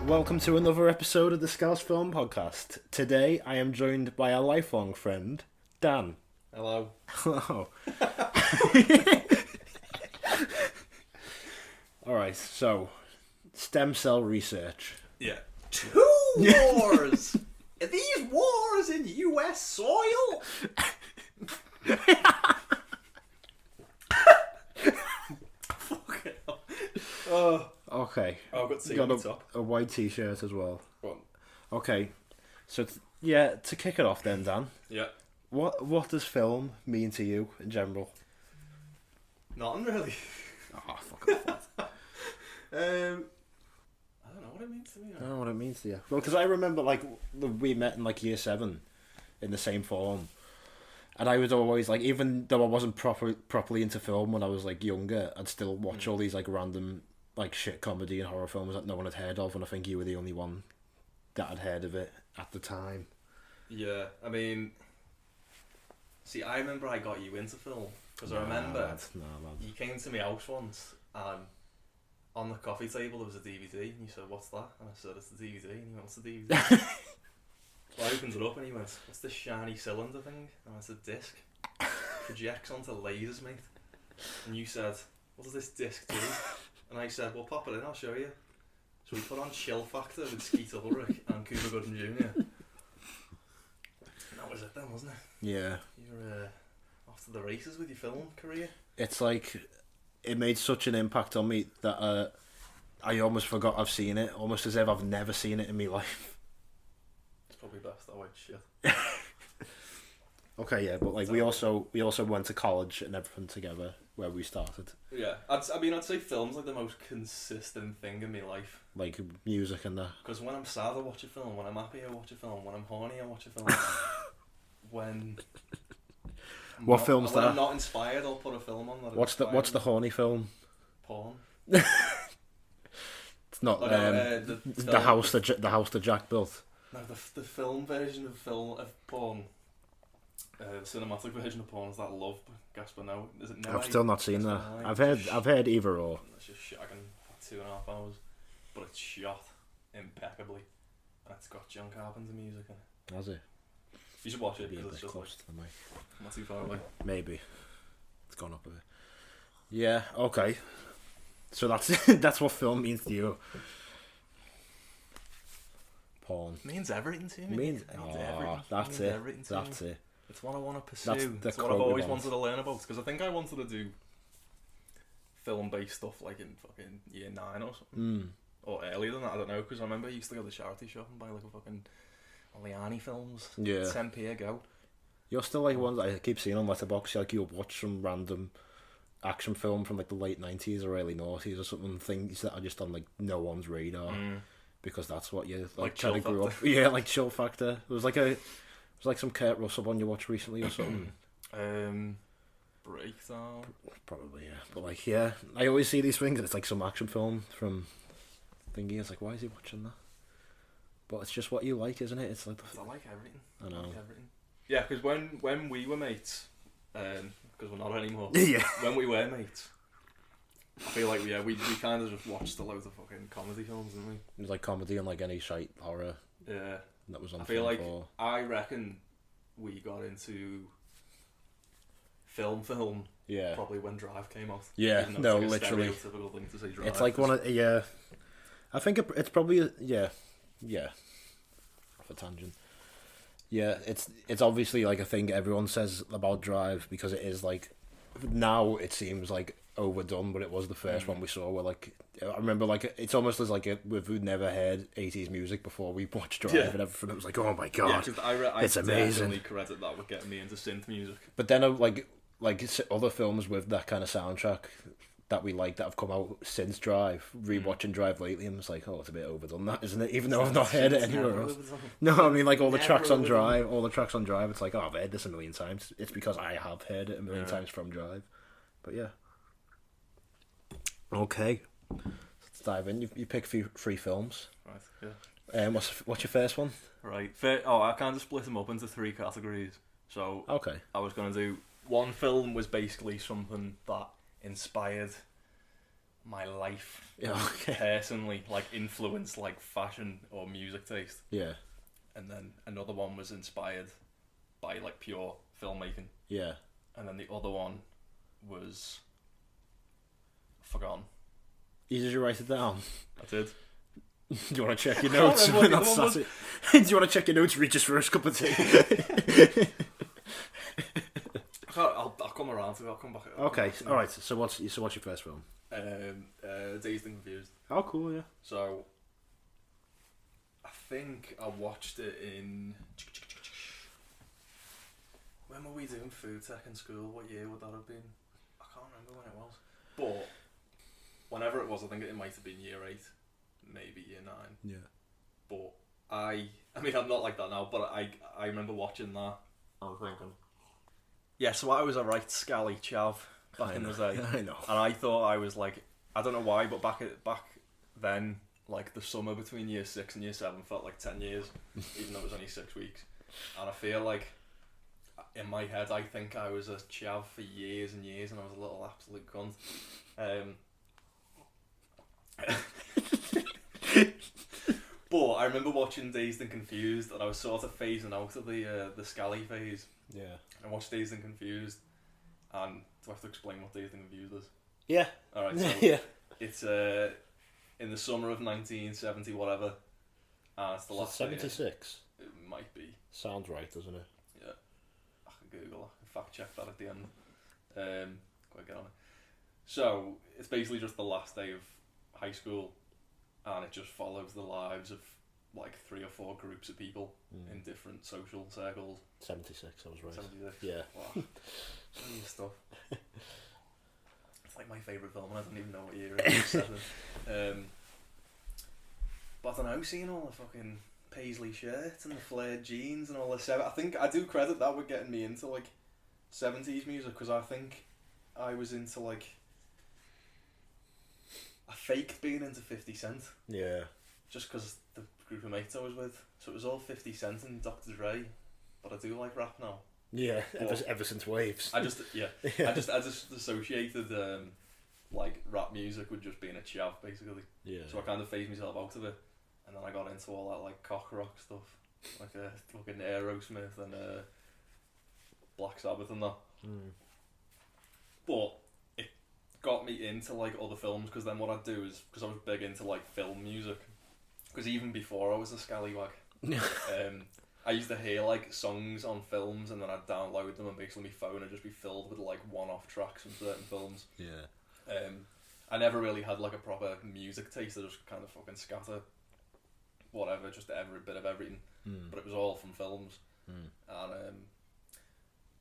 Welcome to another episode of the Scouse Film Podcast. Today I am joined by a lifelong friend, Dan. Hello. Hello. Alright, so, stem cell research. Yeah. 2 wars! Are these wars in US soil? Fucking hell. Okay. Oh, I've got to see Got what's up. a white t-shirt as well. Go on. Okay, so to kick it off then, Dan. Yeah. What does film mean to you in general? Nothing really. Oh, fuck off. I don't know what it means to me. I don't know what it means to you. Well, because I remember, we met in, year 7 in the same form. And I was always, even though I wasn't properly into film when I was, younger, I'd still watch all these, random, shit comedy and horror films that no one had heard of, and I think you were the only one that had heard of it at the time. Yeah, I mean... See, I remember I got you into film, because I remember you came to my house once, and on the coffee table there was a DVD, and you said, "What's that?" And I said, "It's the DVD," and he went, "What's the DVD?" So I opened it up and he went, "What's this shiny cylinder thing?" And I said, "Disc. Projects onto lasers, mate." And you said, "What does this disc do?" And I said, "Well, pop it in, I'll show you." So we put on Chill Factor with Skeet Ulrich and Cuba Gooding Jr. And that was it then, wasn't it? Yeah. You were off to the races with your film career. It's it made such an impact on me that I almost forgot I've seen it, almost as if I've never seen it in my life. It's probably best that way, shit. Okay, yeah, but we also went to college and everything together where we started. Yeah, I'd say film's the most consistent thing in my life. Like music and that. Because when I'm sad, I watch a film. When I'm happy, I watch a film. When I'm horny, I watch a film. when film's when that? I'm not inspired, I'll put a film on. What's the horny film? Porn. It's not the house that Jack built. No, the film version of porn. The cinematic version of porn is that Love, Gasper No. Is it No? I've still not seen that. I've heard either or. It's just shagging for 2.5 hours, but it's shot impeccably, and it's got John Carpenter music in it. Has it? You should watch it Be a because bit it's just close to the mic. not too far away. Maybe. It's gone up a bit. Yeah. Okay. So that's what film means to you. Porn. Means everything to me. Means everything. That's Means it. everything to That's me. it. It's what I want to pursue. That's It's what I've always wanted to learn about. Because I think I wanted to do film-based stuff in fucking year 9 or something. Or earlier than that, I don't know. Because I remember I used to go to the charity shop and buy a fucking Liani films. Yeah. 10p a go. You're still one that I keep seeing on Letterboxd. You'll watch some random action film from the late 90s or early noughties or something. Things that are just on no one's radar. Because that's what you kind of grew up. Yeah, like Chill Factor. There was some Kurt Russell one you watched recently or something. Breakdown. Probably, yeah. But yeah, I always see these things and it's some action film from thingy. It's why is he watching that? But it's just what you like, isn't it? It's I like everything. I know. I like everything. Yeah, because when we were mates, because we're not anymore. Yeah. When we were mates, I feel we kind of just watched a load of fucking comedy films, didn't we? It was comedy and any shite horror. Yeah. That was on. I reckon we got into film. Yeah. Probably when Drive came out. Yeah. No, it's literally. A stereotypical thing to say Drive. It's one of yeah. I think it's probably yeah. Off a tangent. Yeah, it's obviously a thing everyone says about Drive because it is now it seems overdone, but it was the first one we saw where I remember it's almost as if we'd never heard 80s music before we watched Drive and everything. It was oh my god, I it's amazing. Definitely credit that with getting me into synth music. But then other films with that kind of soundtrack that we that have come out since Drive, rewatching Drive lately, and it's it's a bit overdone, that isn't it? Even though I've not heard it anywhere else. No, I mean all the tracks on Drive, it's I've heard this a million times. It's because I have heard it a million times from Drive. But yeah. Okay. Let's dive in. You pick three films. Right, yeah. What's your first one? Right. I kind of split them up into 3 categories. So okay. I was going to do one film was basically something that inspired my life, Yeah, okay. personally, like influenced like fashion or music taste. Yeah. And then another one was inspired by like pure filmmaking. Yeah. And then the other one was forgotten. Did you write it down? I did. Do you want to check your notes? Do you want to check your notes? Reach his first cup of tea. I'll come around to it. I'll come back. Okay, all right. So what's your first film? Dazed and Confused. Oh, cool. Yeah. So I think I watched it in. When were we doing food tech in school? What year would that have been? I can't remember when it was. But whenever it was, I think it might have been year 8, maybe year 9. Yeah. But I mean, I'm not like that now, but I remember watching that. I was thinking. Yeah, so I was a right scally chav back in the day. I know. And I thought I was like, I don't know why, but back then, like the summer between year 6 and year 7 felt like 10 years, even though it was only 6 weeks. And I feel like, in my head, I think I was a chav for years and years, and I was a little absolute cunt. But I remember watching Dazed and Confused, and I was sort of phasing out of the scally phase. Yeah. I watched Dazed and Confused, and do I have to explain what Dazed and Confused is? Yeah. Alright, so yeah. it's in the summer of 1970 whatever, and it's the last 76. It might be. Sounds right, doesn't it? Yeah. I can Google, I can fact check that at the end. Go get on it. So, it's basically just the last day of high school, and it just follows the lives of like 3 or 4 groups of people in different social circles. 76, I was right. 76. Yeah. Wow. Some new stuff. It's like my favourite film, and I don't even know what year it is. But I don't know, seeing all the fucking paisley shirts and the flared jeans and all this. I think I do credit that with getting me into like 70s music, because I think I was into like. I faked being into 50 Cent. Yeah. Just because the group of mates I was with. So it was all 50 Cent and Dr. Dre. But I do like rap now. Yeah, ever since Waves. I just associated like rap music with just being a chav, basically. Yeah. So I kind of phased myself out of it. And then I got into all that like cock rock stuff. Like fucking Aerosmith and Black Sabbath and that. But got me into like other films, because then what I'd do is, because I was big into like film music, because even before I was a scallywag, I used to hear like songs on films, and then I'd download them, and basically my phone would just be filled with like one-off tracks from certain films. Yeah. I never really had like a proper music taste. I just kind of fucking scatter whatever, just every bit of everything. But it was all from films. And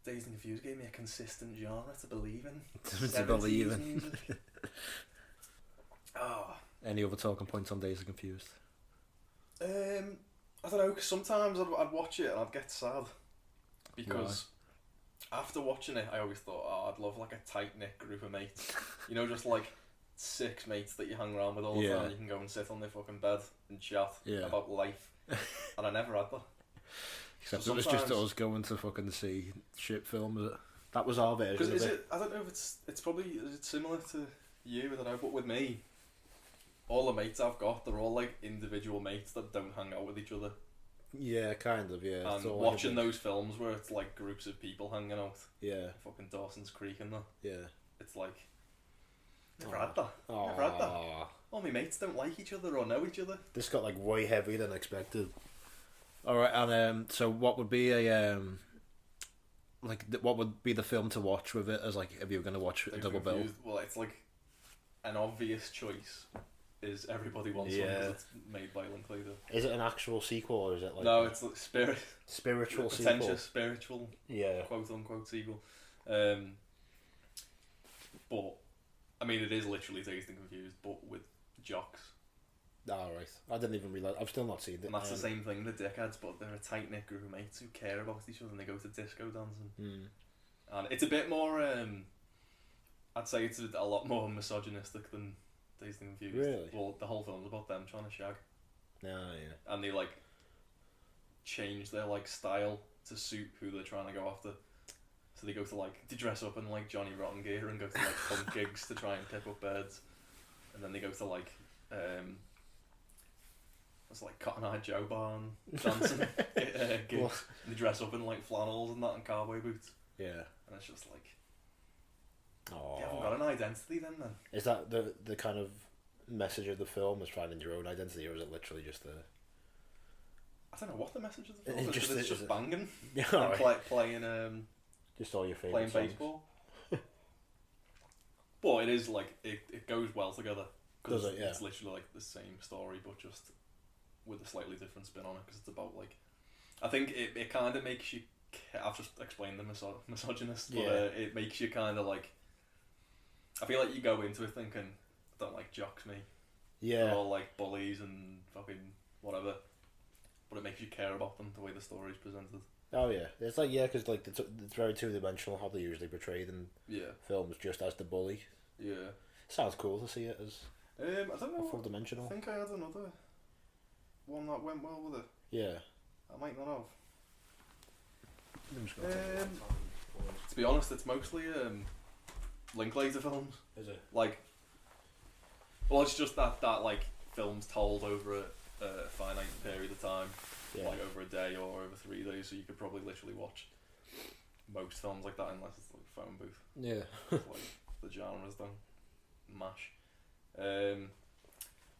Dazed and Confused gave me a consistent genre to believe in. To believe in. Music. Oh. Any other talking points on Dazed and Confused? I don't know, because sometimes I'd watch it and I'd get sad. Because after watching it, I always thought, oh, I'd love like a tight-knit group of mates. You know, just like 6 mates that you hang around with all the time. You can go and sit on their fucking bed and chat about life. And I never had that. Except so it was just us going to fucking see shit films. That was our version of it. I don't know if it's probably, is it similar to you? I don't know, but with me, all the mates I've got, they're all like individual mates that don't hang out with each other. Yeah, kind of, yeah. And watching those films where it's like groups of people hanging out. Yeah. Fucking Dawson's Creek and that. Yeah. It's like, never had that. Never had that. All my mates don't like each other or know each other. This got like way heavier than expected. Alright, and so what would be a what would be the film to watch with it, as like if you were going to watch a double bill? Well, it's like an obvious choice is Everybody Wants Some, because it's made by Linklater. Is it an actual sequel, or is it like... No, it's like spiritual sequel. Pretentious spiritual, quote unquote sequel. But I mean, it is literally Dazed and Confused, but with jocks. Oh, right. I didn't even realise. I've still not seen it. And that's the same thing, the dickheads, but they're a tight-knit group of mates who care about each other, and they go to disco dancing. And it's a bit more, I'd say it's a lot more misogynistic than Dazed and Confused. Really? Well, the whole film's about them trying to shag. Yeah. And they, like, change their, like, style to suit who they're trying to go after. So they go to, like, to dress up in, like, Johnny Rotten gear and go to, like, punk gigs to try and pick up birds. and then they go to like it's like Cotton Eye Joe barn dancing gigs. And they dress up in like flannels and that and cowboy boots. Yeah. And it's just like, oh, you haven't got an identity then. Is that the kind of message of the film, is finding your own identity, or is it literally just the... I don't know what the message of the film is. It's just it... banging. Yeah, and right. playing just all your favourite playing baseball. But it is like, it goes well together. Does it? Yeah. It's literally like the same story, but just with a slightly different spin on it, because it's about like, I think it kind of makes you, I've just explained the misogynist, but it makes you kind of like, I feel like you go into it thinking, I don't like jocks, me. Yeah. They're all like bullies and fucking whatever, but it makes you care about them the way the story's presented. Oh yeah, it's like, yeah, because like it's very two-dimensional how they usually portrayed in films, just as the bully. Yeah. Sounds cool to see it as I don't know. Full-dimensional. I think I had another one that went well with it. Yeah. I might not have. I'm just gonna take to be honest, it's mostly Linklater films. Is it? Like, well, it's just that like films told over a finite period of time, like over a day or over 3 days. So you could probably literally watch most films like that unless it's like a phone booth. Yeah. Like the genres don't mash.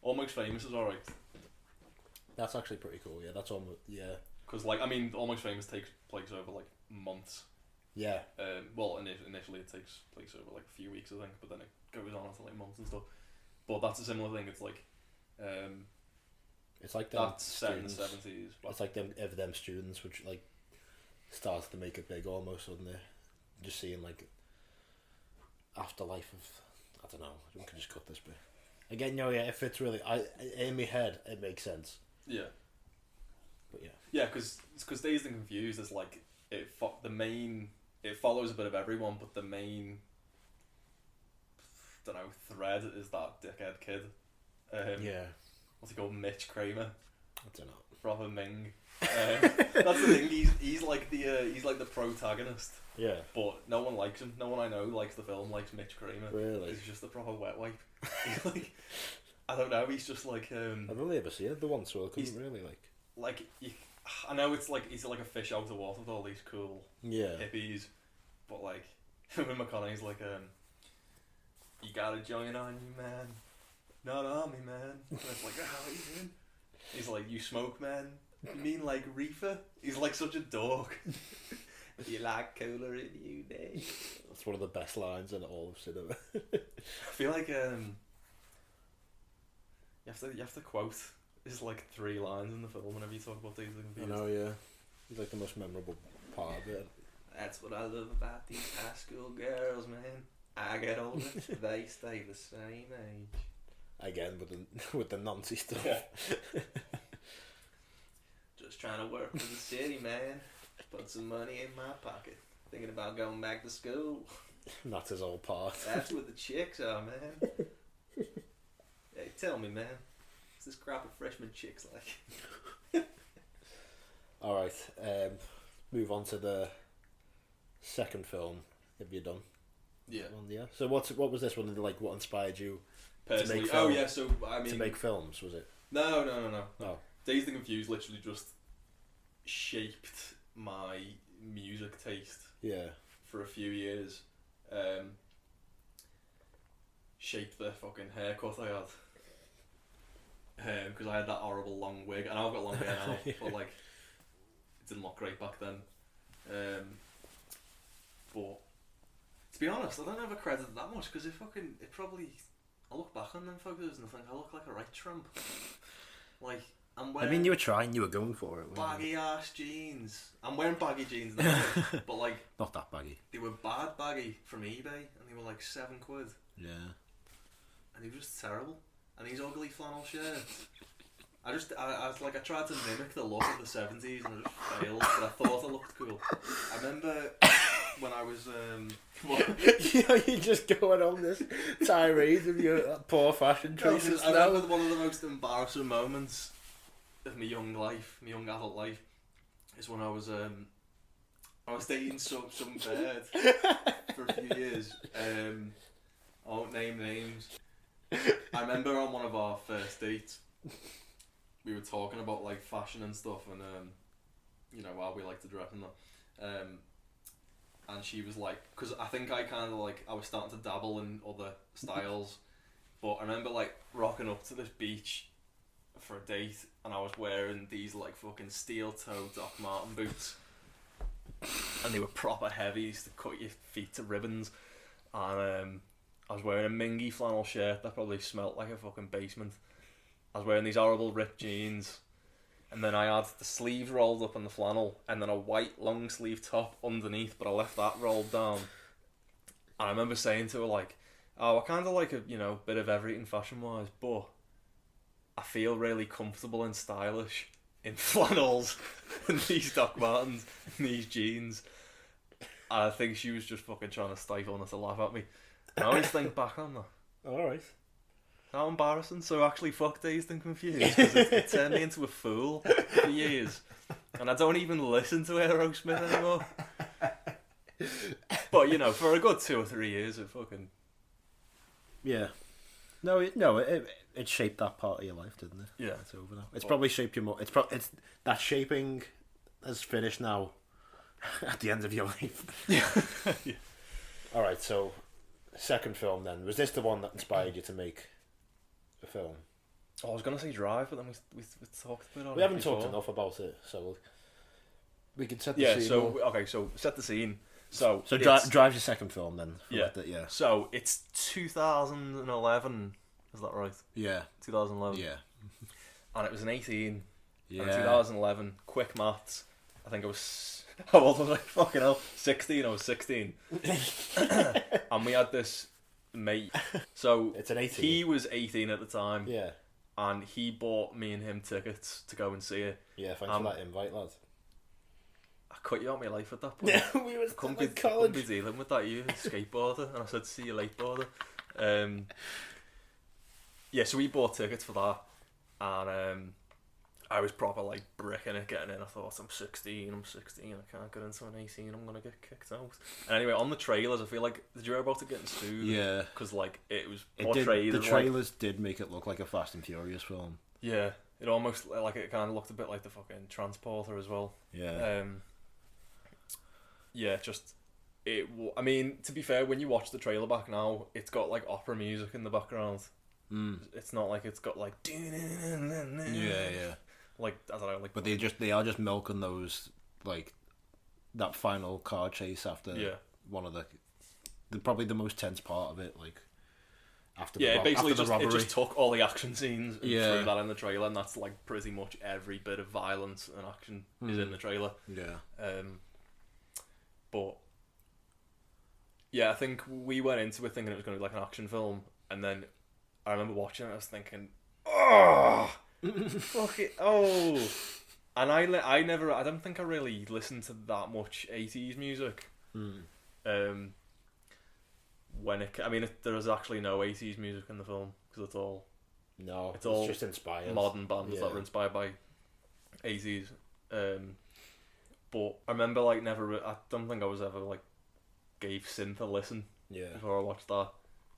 Almost Famous is alright. That's actually pretty cool. Yeah, that's almost Because like, I mean, Almost Famous takes place over like months. Yeah. Well, initially it takes place over like a few weeks, I think, but then it goes on to like months and stuff. But that's a similar thing. It's like, it's like them that's set in the 70s. It's like them students, which like starts to make it big almost, wouldn't it? Just seeing like afterlife of, I don't know. We can just cut this bit. Again, no, yeah, it fits really. In my head, it makes sense. Yeah. But yeah. Yeah, because Dazed and Confused is like it follows a bit of everyone, but the main, I don't know, thread is that dickhead kid. Yeah. What's he called? Mitch Kramer. I don't know. Proper Ming. That's the thing. He's like the protagonist. Yeah. But no one likes him. No one I know likes the film. Likes Mitch Kramer. Really? He's just a proper wet wipe. He's like, I don't know. He's just like. I've only ever seen it the once, so I couldn't really like. Like I know it's like he's like a fish out of water with all these cool hippies, but like when McConaughey's like you gotta join Army, man, not Army, man. And it's like, how are you doing? He's like, you smoke, man. You mean like reefer? He's like such a dork. You like cooler in you, day. That's one of the best lines in all of cinema. I feel like you have to quote. There's like 3 lines in the film whenever you talk about Dazed and Confused. I know, yeah. He's like the most memorable part of it. That's what I love about these high school girls, man. I get older, they stay the same age. Again, with the nonce stuff. Yeah. Just trying to work for the city, man. Put some money in my pocket. Thinking about going back to school. And that's his whole part. That's what the chicks are, man. Hey, tell me, man. What's this crop of freshman chicks like? Alright, move on to the second film. Have you done? Yeah. Yeah. So what was this one? Like, what inspired you personally? to make films? Oh yeah, so I mean, to make films, was it? No. Oh. Dazed and Confused literally just shaped my music taste. Yeah. For a few years, shaped the fucking haircut I had. Because I had that horrible long wig, and I've got long hair now, but like, it didn't look great back then. But to be honest, I don't ever credit it that much because I look back on them photos and I think I look like a right Trump. Like, I'm wearing. I mean, you were trying, you were going for it. Baggy ass jeans. I'm wearing baggy jeans now, but like, not that baggy. They were bad baggy from eBay, and they were like £7. Yeah. And they were just terrible. And these ugly flannel shirts. I tried to mimic the look of the 70s and I just failed, but I thought I looked cool. I remember when I was, you're just going on this tirade of your poor fashion choices I remember one of the most embarrassing moments of my young adult life, is when I was dating some bird for a few years. I won't name names. I remember on one of our first dates, we were talking about like fashion and stuff, and you know, how we like to dress and that. And she was like, because I think I kind of like, I was starting to dabble in other styles, but I remember like rocking up to this beach for a date, and I was wearing these like fucking steel toe Doc Marten boots, and they were proper heavy, used to cut your feet to ribbons, and I was wearing a mingy flannel shirt that probably smelt like a fucking basement. I was wearing these horrible ripped jeans, and then I had the sleeves rolled up on the flannel, and then a white long sleeve top underneath, but I left that rolled down. And I remember saying to her like, "Oh, I kind of like a bit of everything fashion wise, but I feel really comfortable and stylish in flannels and these Doc Martens and these jeans." And I think she was just fucking trying to stifle not to laugh at me. And I always think back on that. Alright. How embarrassing. So actually fuck Dazed and Confused, because it turned me into a fool for years. And I don't even listen to Aerosmith anymore. But for a good 2 or 3 years it fucking... Yeah. No, it shaped that part of your life, didn't it? Yeah. It's over now. It's probably shaped your more. It's that shaping has finished now. At the end of your life. Yeah. All right. So, second film then. Was this the one that inspired you to make a film? Oh, I was gonna say Drive, but then we talked a bit on it. We haven't before. talked enough about it, so we can set the scene. So set the scene. So Drive's your second film then. Yeah. So it's 2011. Is that right? Yeah. 2011. Yeah. And it was an 18. Yeah. And 2011. Quick maths. I think I was... How old was I? Fucking hell. 16. I was 16. And we had this mate. So it's an 18. He was 18 at the time. Yeah. And he bought me and him tickets to go and see it. Yeah, thanks for that invite, lad. I cut you out of my life at that point. Yeah, we were couldn't at college. Couldn't be dealing with that, you skateboarder. And I said, see you late, boarder. Yeah, so we bought tickets for that. And I was proper like bricking it, getting in. I thought, I'm 16, I can't get into an 18, I'm gonna get kicked out. And anyway, on the trailers, I feel like, did you hear about it getting sued? Yeah. Because like, it was portrayed the trailers did make it look like a Fast and Furious film. Yeah, it almost, like, it kind of looked a bit like the fucking Transporter as well. Yeah. Yeah, just, I mean, to be fair, when you watch the trailer back now, it's got like opera music in the background. It's not like it's got like... Yeah. Like, I don't know, like... But they are just milking those, like, that final car chase after one of the probably the most tense part of it, like, after the basically after the robbery. It just took all the action scenes and threw that in the trailer, and that's like pretty much every bit of violence and action is in the trailer. Yeah. But yeah, I think we went into it thinking it was going to be like an action film, and then I remember watching it, I was thinking, oh, fuck it, oh. And I don't think I really listened to that much 80s music. There is actually no 80s music in the film, because it's all just inspired modern bands that were inspired by 80s. But I remember like I don't think I was ever like gave synth a listen before I watched that.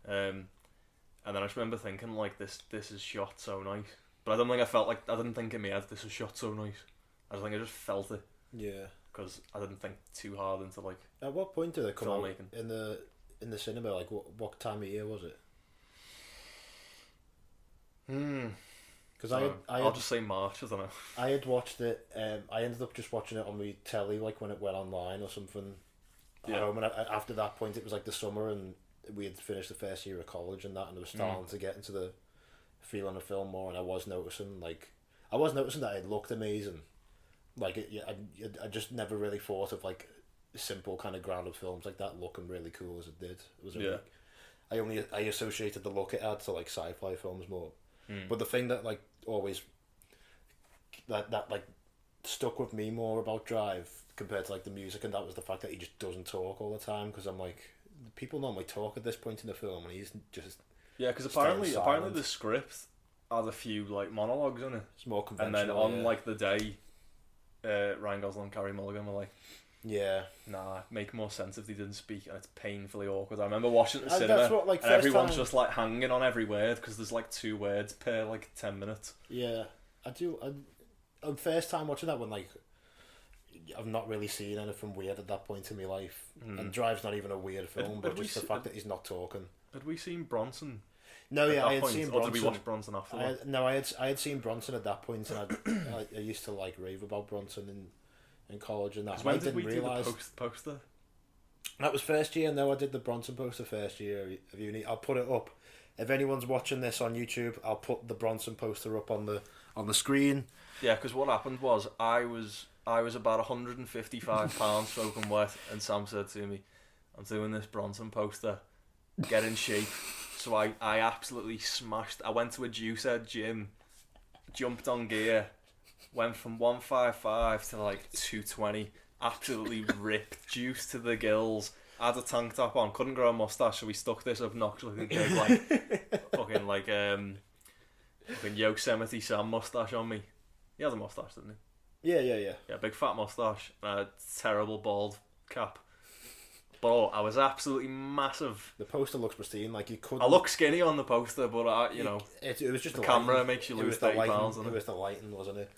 And then I just remember thinking like this is shot so nice, but I didn't think in my head this was shot so nice. I just felt it. Yeah. Because I didn't think too hard into like. At what point did it come out filmmaking. in the cinema? Like what time of year was it? Because I'll just say March. I don't know. I had watched it. I ended up just watching it on my telly, like when it went online or something. At home, and after that point, it was like the summer, and we had finished the first year of college and that, and it was starting to get into the feeling of film more. And I was noticing that it looked amazing. Like I just never really thought of like simple kind of grounded films like that looking really cool as it did. It was I associated the look it had to like sci-fi films more. But the thing that like always that like stuck with me more about Drive compared to like the music, and that was the fact that he just doesn't talk all the time, because I'm like, people normally talk at this point in the film and he's just because apparently the script has a few like monologues in it. It's more conventional. And then on like the day, Ryan Gosling and Carey Mulligan were like, Yeah. Nah, make more sense if they didn't speak, and it's painfully awkward. I remember watching it in the And cinema, that's what, like, and first everyone's time- just like hanging on every word because there's like 2 words per like 10 minutes. Yeah, I do. First time watching that when like I've not really seen anything weird at that point in my life, and Drive's not even a weird film, but just the fact that he's not talking. Had we seen Bronson? No, yeah, I had point, seen or Bronson. did we watch Bronson after that? I had seen Bronson at that point, and I used to like rave about Bronson in college and that. When I did didn't we realise do the poster? that was first year. No, I did the Bronson poster first year of uni. I'll put it up. If anyone's watching this on YouTube, I'll put the Bronson poster up on the screen. Yeah, because what happened was I was about £155 soaking wet, and Sam said to me, "I'm doing this Bronson poster. Get in shape." So I absolutely smashed. I went to a Juice Head gym, jumped on gear, went from 155 to like 220. Absolutely ripped, juice to the gills. Had a tank top on, couldn't grow a mustache, so we stuck this obnoxiously big fucking Yosemite Sam mustache on me. He has a mustache, didn't he? Yeah. Yeah, big fat mustache, and a terrible bald cap. But I was absolutely massive. The poster looks pristine. Like you couldn't. I look skinny on the poster, but it was just the the camera lighting. makes you It lose was the 30 lighting. pounds. It was the lighting, wasn't it?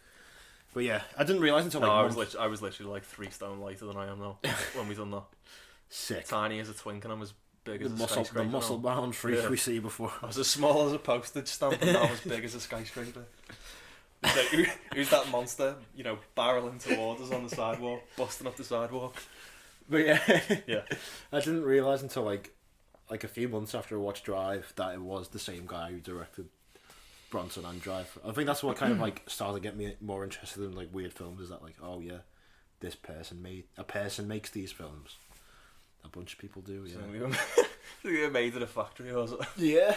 But yeah, I didn't realise until No, like I was literally like 3 stone lighter than I am now when we done that. Sick. Tiny as a twink, and I'm as big as a The skyscraper. muscle bound freak we see before. I was as small as a postage stamp, and now I'm as big as a skyscraper. So, who's that monster? Barreling towards us on the sidewalk, busting up the sidewalk. But yeah, Yeah. I didn't realise until like a few months after I watched Drive that it was the same guy who directed Bronson and Drive. I think that's what kind of like started to get me more interested in like weird films. Is that like, oh yeah, this person makes these films. A bunch of people do, yeah. So they were made in a factory or something. Yeah.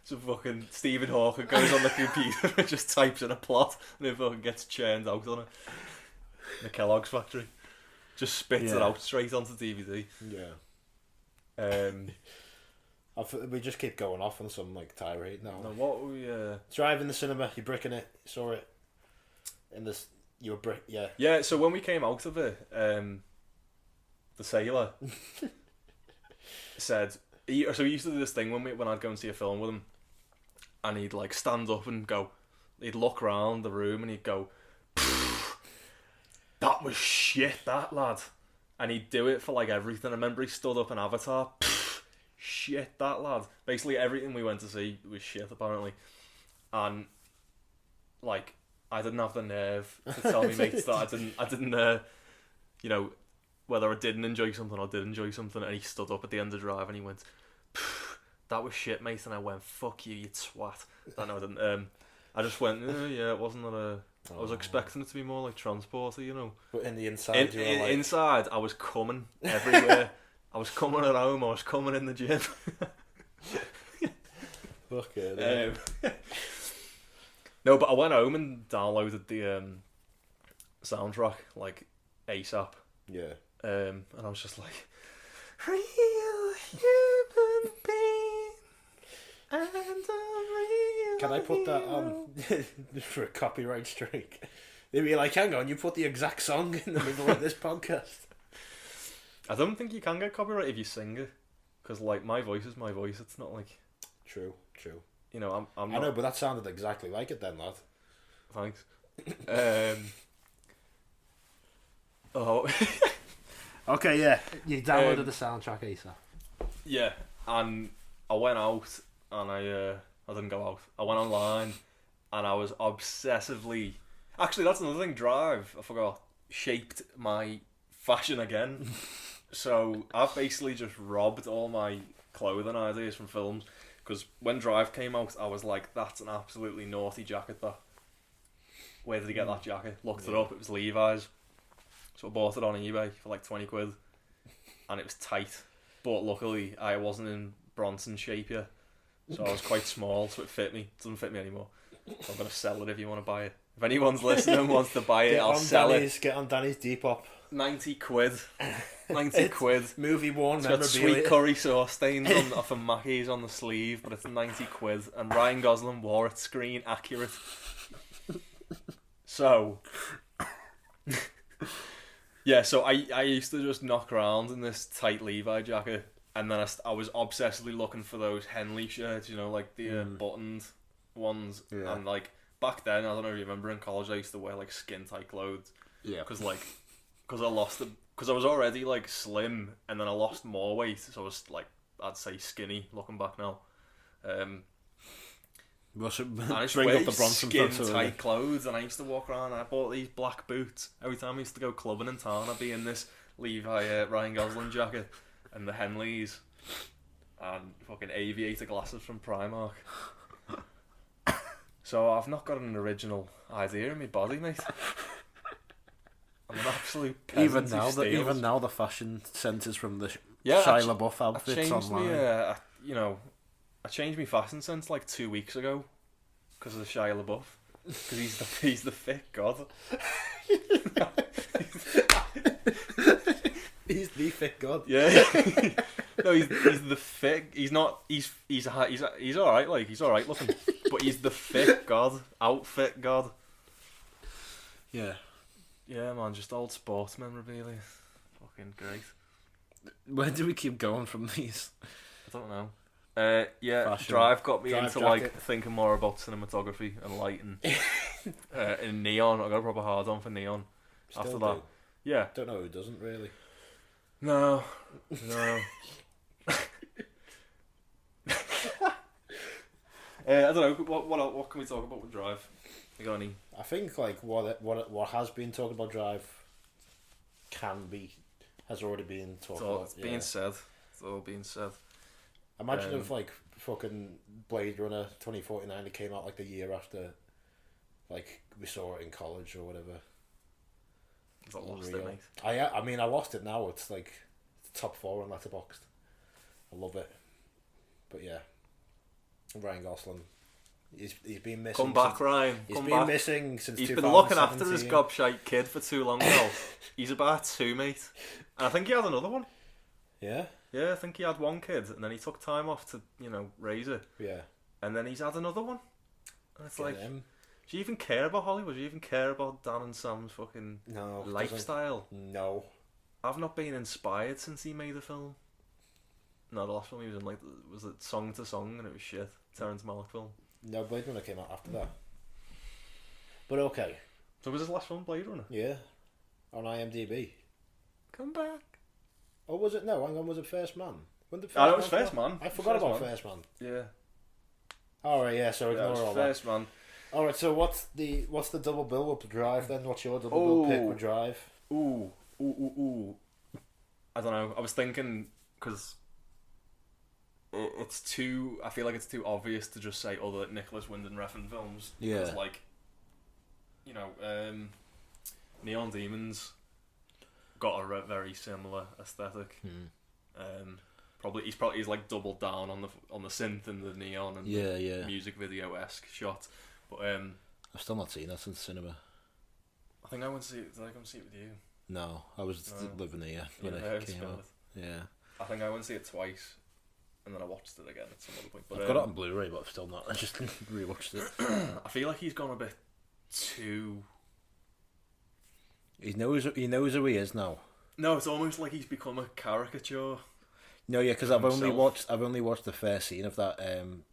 So fucking Stephen Hawking goes on the computer and just types in a plot, and it fucking gets churned out on it. The Kellogg's factory. Just spits it out straight onto DVD. Yeah. We just keep going off on some like tirade now. No, what we Drive in the cinema, you're bricking it. You saw it in this. You were brick, yeah. Yeah. So when we came out of it, the sailor said he used to do this thing when I'd go and see a film with him, and he'd like stand up and go. He'd look around the room and he'd go, "That was shit, that lad," and he'd do it for like everything. I remember he stood up in Avatar. Shit, that lad. Basically everything we went to see was shit apparently, and like I didn't have the nerve to tell me mates that I didn't whether I didn't enjoy something or did enjoy something. And he stood up at the end of Drive and he went, "That was shit, mate," and I went, "Fuck you, you twat." No, I didn't. I just went, yeah, it wasn't that I was expecting it to be more like Transporter, But in the inside, inside, I was coming everywhere. I was coming at home. I was coming in the gym. Fuck it. No, but I went home and downloaded the soundtrack like ASAP. Yeah. And I was just like, real human being and a real Can I put that hero. on for a copyright strike? They'd be like, hang on, you put the exact song in the middle of this podcast. I don't think you can get copyright if you sing it, because like my voice is my voice. It's not like True. I'm not, I know, but that sounded exactly like it then, lad. Thanks. Oh. Okay, yeah. You downloaded the soundtrack ASAP. Yeah, and I went out and I didn't go out. I went online and I was obsessively. Actually, that's another thing. Drive, I forgot, shaped my fashion again. So I've basically just robbed all my clothing ideas from films. Because when Drive came out, I was like, "That's an absolutely naughty jacket." That. Where did he get that jacket? Looked it up. It was Levi's. So I bought it on eBay for like 20 quid, and it was tight. But luckily, I wasn't in Bronson shape yet, so I was quite small, so it fit me. It doesn't fit me anymore. So I'm gonna sell it if you want to buy it. If anyone's listening and wants to buy it, I'll sell it. Get on Danny's Depop. 90 quid. 90 quid. Movie worn It's got memorabilia. sweet curry sauce stains off of Mackey's on the sleeve, but it's 90 quid. And Ryan Gosling wore it screen accurate. So, Yeah, so I used to just knock around in this tight Levi jacket, and then I was obsessively looking for those Henley shirts, you know, like the buttoned ones. Yeah. And like back then, I don't know if you remember, in college I used to wear like skin tight clothes. Yeah. Because I was already like slim, and then I lost more weight, so I was like, I'd say skinny looking back now. And I used to wear skin tight clothes, and I used to walk around, and I bought these black boots. Every time I used to go clubbing in town, I'd be in this Levi Ryan Gosling jacket and the Henleys and fucking aviator glasses from Primark. So I've not got an original idea in my body, mate. I'm an absolute peasant. Even now, the fashion sense from the Shia LaBeouf outfits online. I changed my fashion sense like 2 weeks ago because of the Shia LaBeouf. Because he's the fit god. He's the fit god. Yeah. No, he's the fit. He's not. He's all right. Like, he's all right looking, but he's the fit god, outfit god. Yeah. Yeah, man. Just old sports memorabilia. Fucking great. Where do we keep going from these? I don't know. Fashion. Drive got me into jacket. Like thinking more about cinematography and lighting. In neon, I got a proper hard on for neon. Still after do. that, yeah. Don't know who doesn't really. No. I don't know. What can we talk about with Drive? You got any? I think like what has been talked about Drive has already been talked about. It's being said. It's all being said. Imagine if like fucking Blade Runner 2049 came out like the year after, like we saw it in college or whatever. I lost it, mate. I mean, I lost it now. It's like top 4 on Letterboxd. I love it. But yeah, Ryan Gosling. He's been missing. Come back, Ryan. He's been missing since 2017. He's been looking after his gobshite kid for too long now. He's about 2, mate. And I think he had another one. Yeah? Yeah, I think he had 1 kid, and then he took time off to, raise it. Yeah. And then he's had another one. And it's like, do you even care about Hollywood? Do you even care about Dan and Sam's fucking lifestyle? No. I've not been inspired since he made the film. No, the last film he was in, like, was it Song to Song, and it was shit. Terrence Malick film. No, Blade Runner came out after that. But okay. So was his last film Blade Runner? Yeah. On IMDb. Come back. Oh, was it? No, hang on, was it First Man? When did it was First Man. I forgot about First Man. Yeah. Alright, yeah, so ignore all that. First Man. Alright, so what's the double bill up to Drive then? What's your double bill pick with Drive? Ooh. I don't know. I was thinking, because it's too... I feel like it's too obvious to just say other Nicholas Winding Refn films. Yeah. Because, like, Neon Demons got a very similar aesthetic. He's like doubled down on the synth and the neon and the music video-esque shot. But I've still not seen that since cinema. I think I went to see it. Did I come see it with you? No, I was living here when it came out. Yeah. I think I went to see it twice, and then I watched it again at some other point. But I've got it on Blu-ray, but I've still not. I just rewatched it. I feel like he's gone a bit too... He knows who he is now. No, it's almost like he's become a caricature. No, yeah, because I've only watched the first scene of that.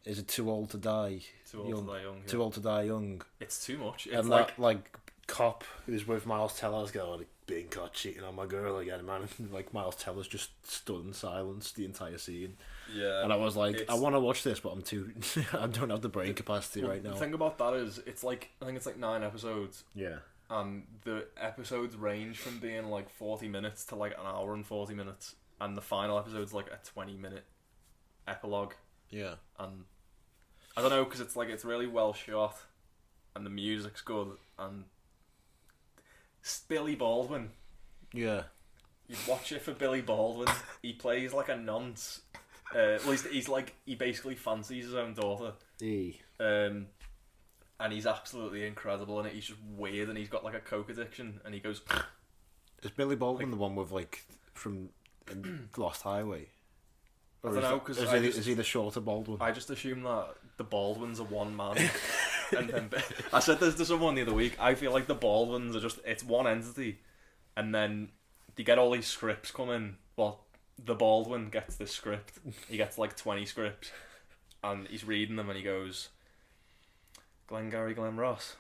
Is it Too Old to Die? Too Old to Die Young. Yeah. Too Old to Die Young. It's too much. It's and like cop who's with Miles Teller's going, being caught cheating on my girl again, man. Like Miles Teller's just stood in silence the entire scene. Yeah. And I was like, I want to watch this, but I'm too. I don't have the brain capacity right now. The thing about that is, it's like, I think it's like 9 episodes. Yeah. And the episodes range from being like 40 minutes to like an hour and 40 minutes. And the final episode's like a 20-minute epilogue. Yeah. And I don't know, because it's like, it's really well shot. And the music's good. And Billy Baldwin. Yeah. You'd watch it for Billy Baldwin. He plays like a nonce. Well, he basically fancies his own daughter. And he's absolutely incredible in it. He's just weird, and he's got like a coke addiction, and he goes... Is Billy Baldwin the one with like from Lost Highway? Or I don't know, because is he the shorter Baldwin? I just assume that the Baldwins are one man. And then I said this to someone the other week. I feel like the Baldwins are it's one entity, and then they get all these scripts coming. Well, the Baldwin gets this script. He gets like 20 scripts, and he's reading them, and he goes, Glengarry Glen Ross,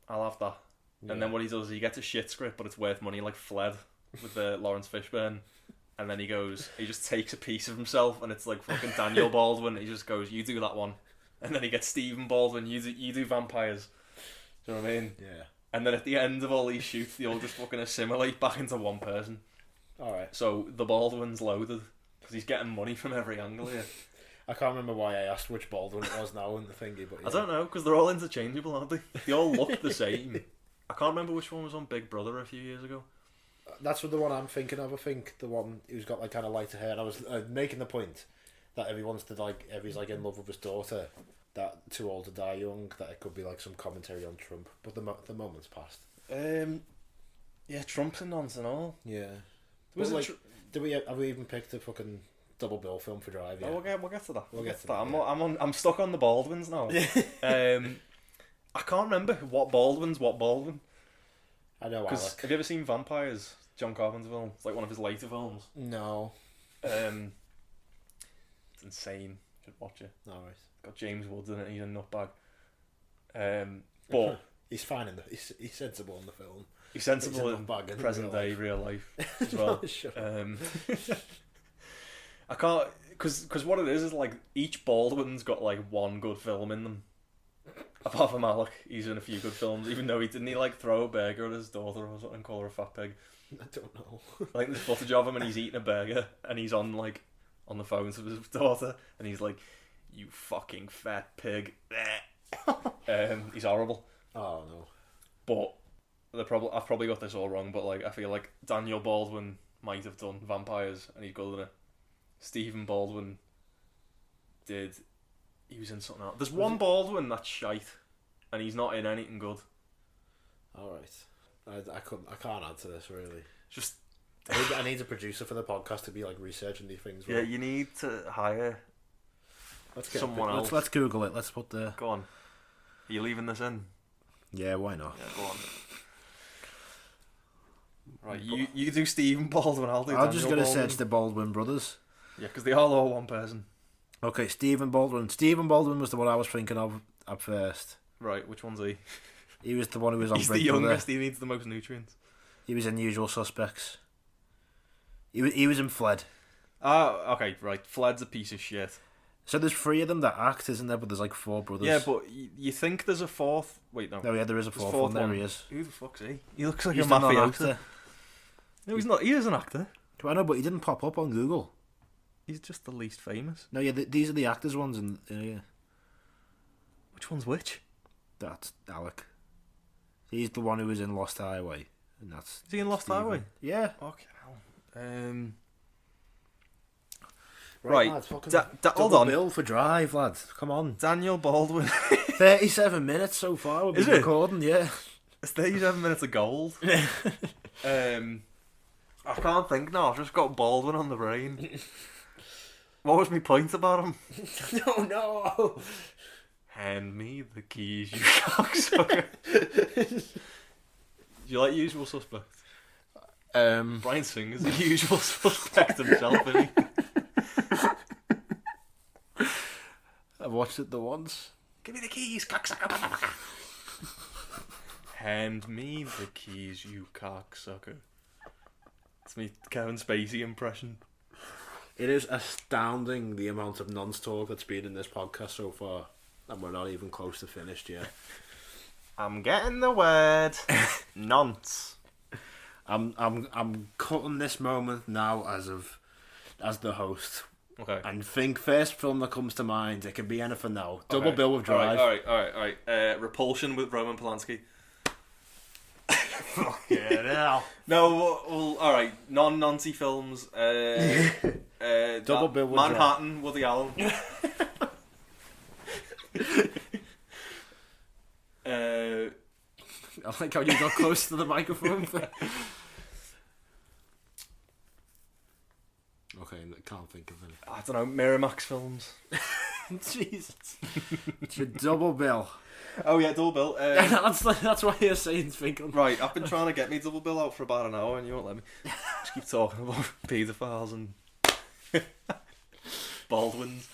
I'll have that. Yeah. And then what he does is he gets a shit script, but it's worth money, like Fled with the Lawrence Fishburne. And then he just takes a piece of himself, and it's like fucking Daniel Baldwin. He just goes, you do that one. And then he gets Stephen Baldwin, you do vampires. Do you know what I mean? Yeah. And then at the end of all these shoots, they all just fucking assimilate back into one person. Alright. So the Baldwin's loaded, because he's getting money from every angle here. I can't remember why I asked which Baldwin it was now in the thingy, but yeah. I don't know, because they're all interchangeable, aren't they? They all look the same. I can't remember which one was on Big Brother a few years ago. That's the one I'm thinking of. I think the one who's got like kind of lighter hair. I was making the point that if he's like in love with his daughter, that Too Old to Die Young, that it could be like some commentary on Trump. But the moment's passed. Yeah, Trump's a nonce and all. Yeah. Have we even picked a fucking double bill film for Drive? Yeah. Oh, we'll get to that. We'll get to that. I'm stuck on the Baldwins now. I can't remember what Baldwin. I know Alec. Have you ever seen Vampires? John Carpenter's film. It's like one of his later films. No. It's insane. You should watch it. Alright. Got James Woods in it. He's a nutbag. But he's fine he's sensible in the film. He's sensible in present day real life as well. I can't, because what it is like each Baldwin's got like one good film in them. Apart from Alec, he's in a few good films, even though he like throw a burger at his daughter or something and call her a fat pig. I don't know. Like there's footage of him and he's eating a burger and he's on the phone to his daughter and he's like, you fucking fat pig. He's horrible. Oh no. But I've probably got this all wrong, but like I feel like Daniel Baldwin might have done Vampires and he's good at it. Stephen Baldwin he was in something else. There's one Baldwin that's shite, and he's not in anything good. Alright. I can't answer this really. Just I need a producer for the podcast to be like researching these things. Yeah, you need to hire someone else. Let's Google it. Let's put the. Go on. Are you leaving this in? Yeah, why not? Yeah, go on. Right, you do Stephen Baldwin. I'm just gonna search the Baldwin brothers. Yeah, because they all are one person. Okay, Stephen Baldwin. Stephen Baldwin was the one I was thinking of at first. Right, which one's he? He was the one who was on He's Big the Brother. youngest, he needs the most nutrients. He was in Usual Suspects. He was in Fled. Ah, okay, right. Fled's a piece of shit. So there's 3 of them that act, isn't there? But there's like 4 brothers. Yeah, but you think there's a fourth? Wait, no. No, yeah, there is a fourth one. There he is. Who the fuck's he? He looks like He's a not an mafioso. actor. No, he's not. He is an actor. Do I know? But he didn't pop up on Google. He's just the least famous. No, yeah, these are the actors ones, and yeah. Which one's which? That's Alec. He's the one who was in Lost Highway, and that's. Is he in Lost Highway? Yeah. Okay. Right. Lads, hold on. Bill for Drive, lads. Come on. Daniel Baldwin. 37 minutes so far. We've been recording. Yeah. It's 37 minutes of gold. I can't think now. I've just got Baldwin on the brain. What was my point about him? No. Hand me the keys, you cocksucker. Do you like Usual Suspect? Bryan Singer's the Usual Suspect himself, isn't he? I've watched it the once. Give me the keys, cocksucker. Hand me the keys, you cocksucker. It's me Kevin Spacey impression. It is astounding the amount of nonce talk that's been in this podcast so far, and we're not even close to finished yet. I'm getting the word nonce. I'm cutting this moment now as the host. Okay. And think first film that comes to mind. It can be anything now. Double bill with Drive. All right. Repulsion with Roman Polanski. Fucking hell. No, well, all right. Non-nonce films. Double bill with Manhattan, Drive. Woody Allen. I like how you got close to the microphone. Okay, I can't think of any. I don't know. Miramax films. Jesus. It's your double bill. Oh yeah, double bill. That's why you're saying thinking. Right, I've been trying to get me double bill out for about an hour and you won't let me. Just keep talking about paedophiles and Baldwins.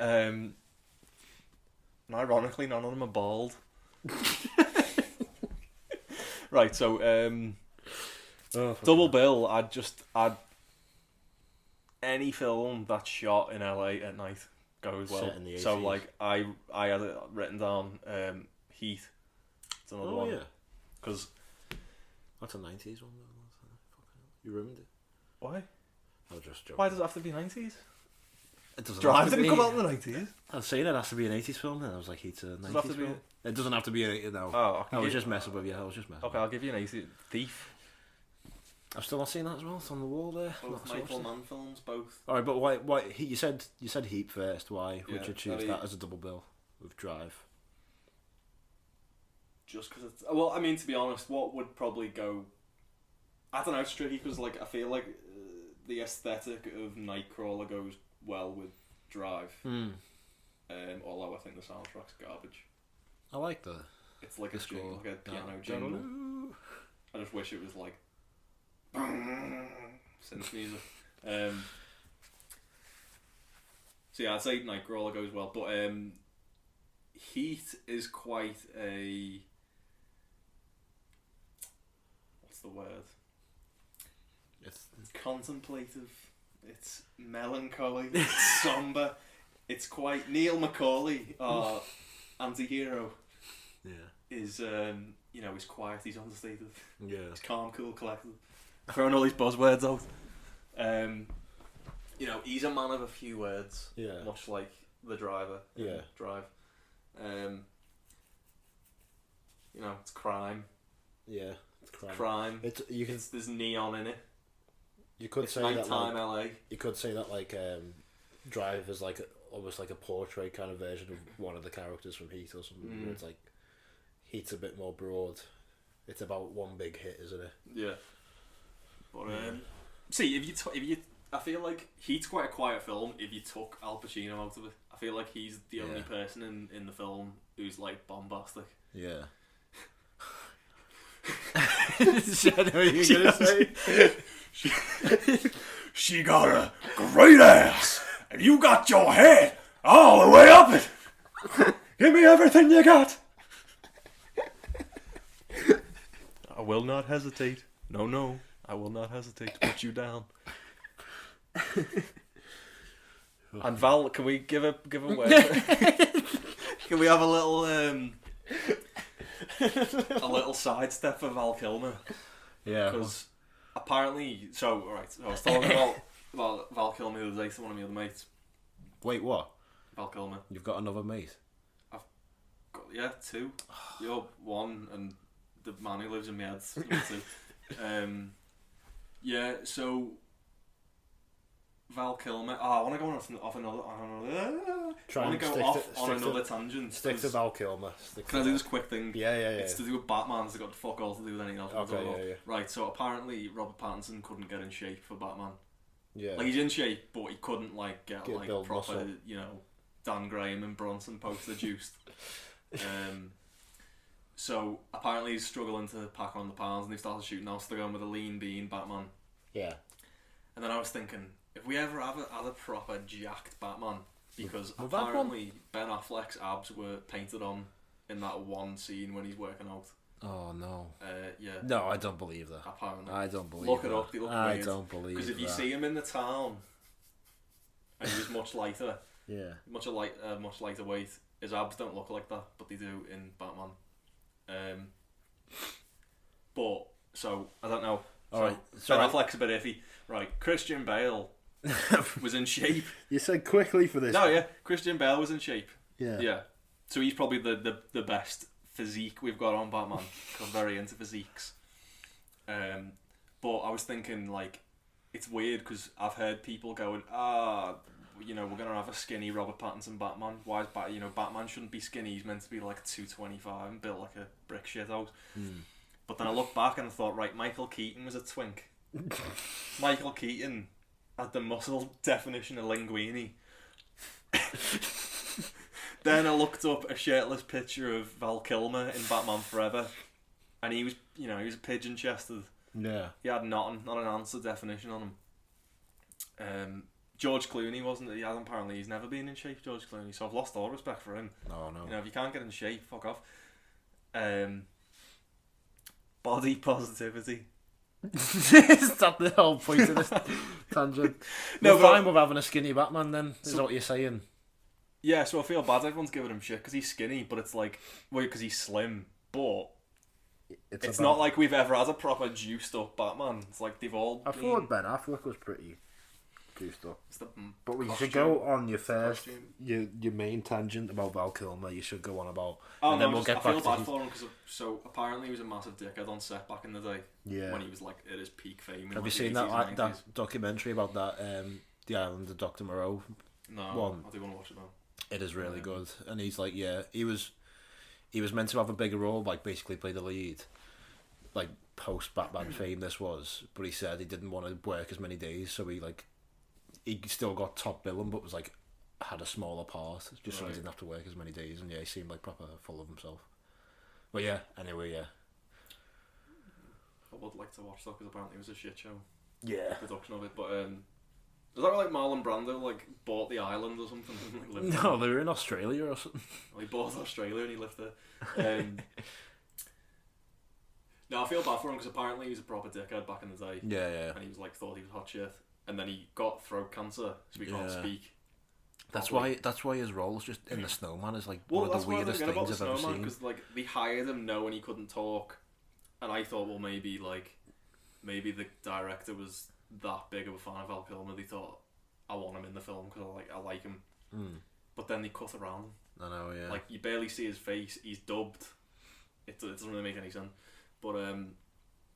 And ironically, none of them are bald. Right, so double bill. I'd any film that's shot in LA at night goes well. So like I had it written down. Heat. It's another one. Yeah. Because that's a 90s one. You ruined it. Why? I was just joking. Why does it have to be 90s? It doesn't. Drive didn't come out in the 90s. I was saying it has to be an 80s film, and I was like, Heat's a 90s film. It doesn't have to be an 80s. No. Oh, I was just messing with you. Okay, I'll give you an 80s. Thief. I've still not seen that as well. It's on the wall there. Both Michael Mann films, both. Alright, but why? You said Heat first. Why would you choose that as a double bill with Drive? Just because it's... Well, I mean, to be honest, what would probably go... I don't know, it's tricky because like, I feel like the aesthetic of Nightcrawler goes well with Drive. Although I think the soundtrack's garbage. I like It's like a piano jingle. I just wish it was like... synth music. So yeah, I'd say Nightcrawler goes well, but Heat is quite a... What's the word? It's contemplative. It's melancholy. It's somber. It's quite... Neil Macaulay, our anti-hero, is he's quiet. He's understated. Yeah. He's calm, cool, collected. Throwing all these buzzwords out. He's a man of a few words. Yeah. Much like the driver. Yeah. Drive. It's crime. Yeah. It's crime. There's neon in it. You could say nighttime that, LA. You could say that Drive is almost like a portrait kind of version of one of the characters from Heat or something. Where it's like Heat's a bit more broad. It's about one big hit, isn't it? Yeah. But see, if you, I feel like Heat's quite a quiet film. If you took Al Pacino out of it, I feel like he's the only person in the film who's like bombastic. Yeah. I know what you're gonna say. She got a great ass, and you got your head all the way up it. Give me everything you got. I will not hesitate. No. I will not hesitate to put you down. And Val, can we give a word? Can we have a little sidestep for Val Kilmer? Yeah. Because apparently, I was talking about Val Kilmer the other day to one of my other mates. Wait, what? Val Kilmer. You've got another mate? I've got, two. You're one, and the man who lives in my head's two. So Val Kilmer. I want to go off another. I want to go off on another tangent. Stick to Val Kilmer. Can I do this quick thing? Yeah. It's to do with Batman. It's got fuck all to do with anything else. Okay, yeah. Right. So apparently Robert Pattinson couldn't get in shape for Batman. Yeah. Like he's in shape, but he couldn't get proper, muscle. Dan Graham and Bronson poster juiced. So apparently he's struggling to pack on the pounds, and he started shooting out. So they're going with a lean bean Batman. Yeah. And then I was thinking, if we ever had a proper jacked Batman, because apparently Ben Affleck's abs were painted on in that one scene when he's working out. Oh no. Yeah. No, I don't believe that. Apparently. I don't believe Look that. it up. They look I weird. don't believe that. Because if you see him in the town, and he was much lighter. Yeah. Much lighter weight. His abs don't look like that, but they do in Batman. But so I don't know. Alright, Ben Affleck's a bit iffy. Right, Christian Bale was in shape. You said quickly for this. No, yeah, Christian Bale was in shape. Yeah. Yeah. So he's probably the best physique we've got on Batman. Because I'm very into physiques. But I was thinking it's weird because I've heard people going, we're gonna have a skinny Robert Pattinson Batman. Why is Batman shouldn't be skinny? He's meant to be like 225 and built like a brick shit house. But then I looked back and I thought, right, Michael Keaton was a twink. Michael Keaton had the muscle definition of linguine. Then I looked up a shirtless picture of Val Kilmer in Batman Forever, and he was a pigeon chested. Yeah. He had not an answer definition on him. George Clooney wasn't. Apparently he's never been in shape, George Clooney. So I've lost all respect for him. Oh no. If you can't get in shape, fuck off. Body positivity. Is that the whole point of this tangent? No, We're fine with having a skinny Batman then, is that what you're saying? Yeah, so I feel bad everyone's giving him shit because he's skinny, but it's like, because he's slim, but it's not like we've ever had a proper juiced up Batman. It's like they've all I thought Ben Affleck was pretty juiced up. But we costume. should go on your first, your main tangent about Val Kilmer. You should go on about, and then we'll get back to. I feel bad for him because apparently he was a massive dickhead on set back in the day. Yeah. When he was like at his peak fame. Have you seen that documentary about that? The Island of Dr. Moreau. No, one. I do want to watch it now. It is really good, and he's like, he was meant to have a bigger role, like basically play the lead, like post Batman fame. This was, but he said he didn't want to work as many days, so he still got top billing, but was like had a smaller part, just so he didn't have to work as many days. And he seemed like proper full of himself. But anyway. I would like to watch that because apparently it was a shit show. Yeah. The production of it, but is that like Marlon Brando bought the island or something? No, they were in Australia or something. Well, he bought Australia and he lived there. No, I feel bad for him because apparently he was a proper dickhead back in the day. Yeah. And he was thought he was hot shit, and then he got throat cancer, so he can't speak. That's why his role's just in The Snowman is like one of the weirdest things I've ever seen. Because they hired him knowing he couldn't talk, and I thought, well, maybe the director was that big of a fan of Val Kilmer. They thought, I want him in the film because I like him. But then they cut around him. I know, yeah. Like you barely see his face. He's dubbed. It doesn't really make any sense. But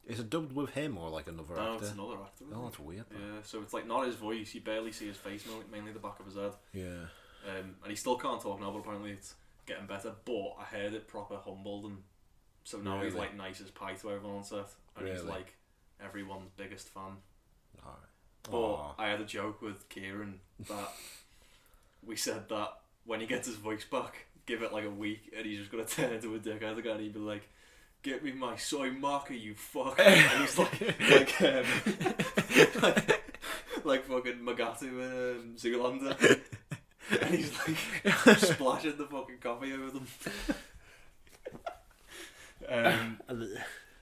is it dubbed with him or like another actor? No, it's another actor. Oh, that's weird. Yeah, so it's like not his voice. You barely see his face, mainly the back of his head. Yeah. And he still can't talk now, but apparently it's getting better. But I heard it proper humbled him. So now he's like nice as pie to everyone on set, and he's like everyone's biggest fan. But I had a joke with Kieran that we said that when he gets his voice back, give it like a week, and he's just gonna turn into a dickhead again. He'd be like, "Get me my soy marker, you fuck!" And he's like fucking Magatu in Zoolander, and he's like splashing the fucking coffee over them.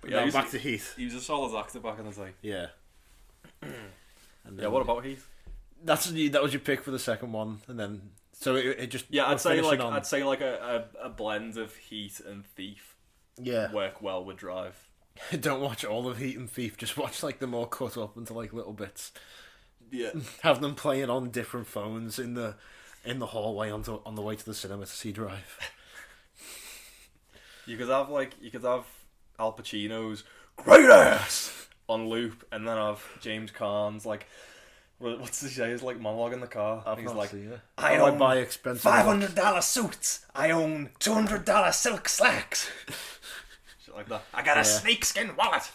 But yeah, back to Heath. He was a solid actor back in the day. Yeah. What about Heath? That was your pick for the second one, and then so it just I'd say like a blend of Heat and Thief. Yeah, work well with Drive. Don't watch all of Heat and Thief. Just watch like the more cut up into like little bits. Yeah, have them playing on different phones in the hallway on the way to the cinema to see Drive. You could have Al Pacino's great ass on loop, and then have James Caan's like, what's he say? His like monologue in the car. I've he's not like, seen it. I own buy expensive $500 suits. I own $200 silk slacks. Shit like that. I got a snakeskin wallet.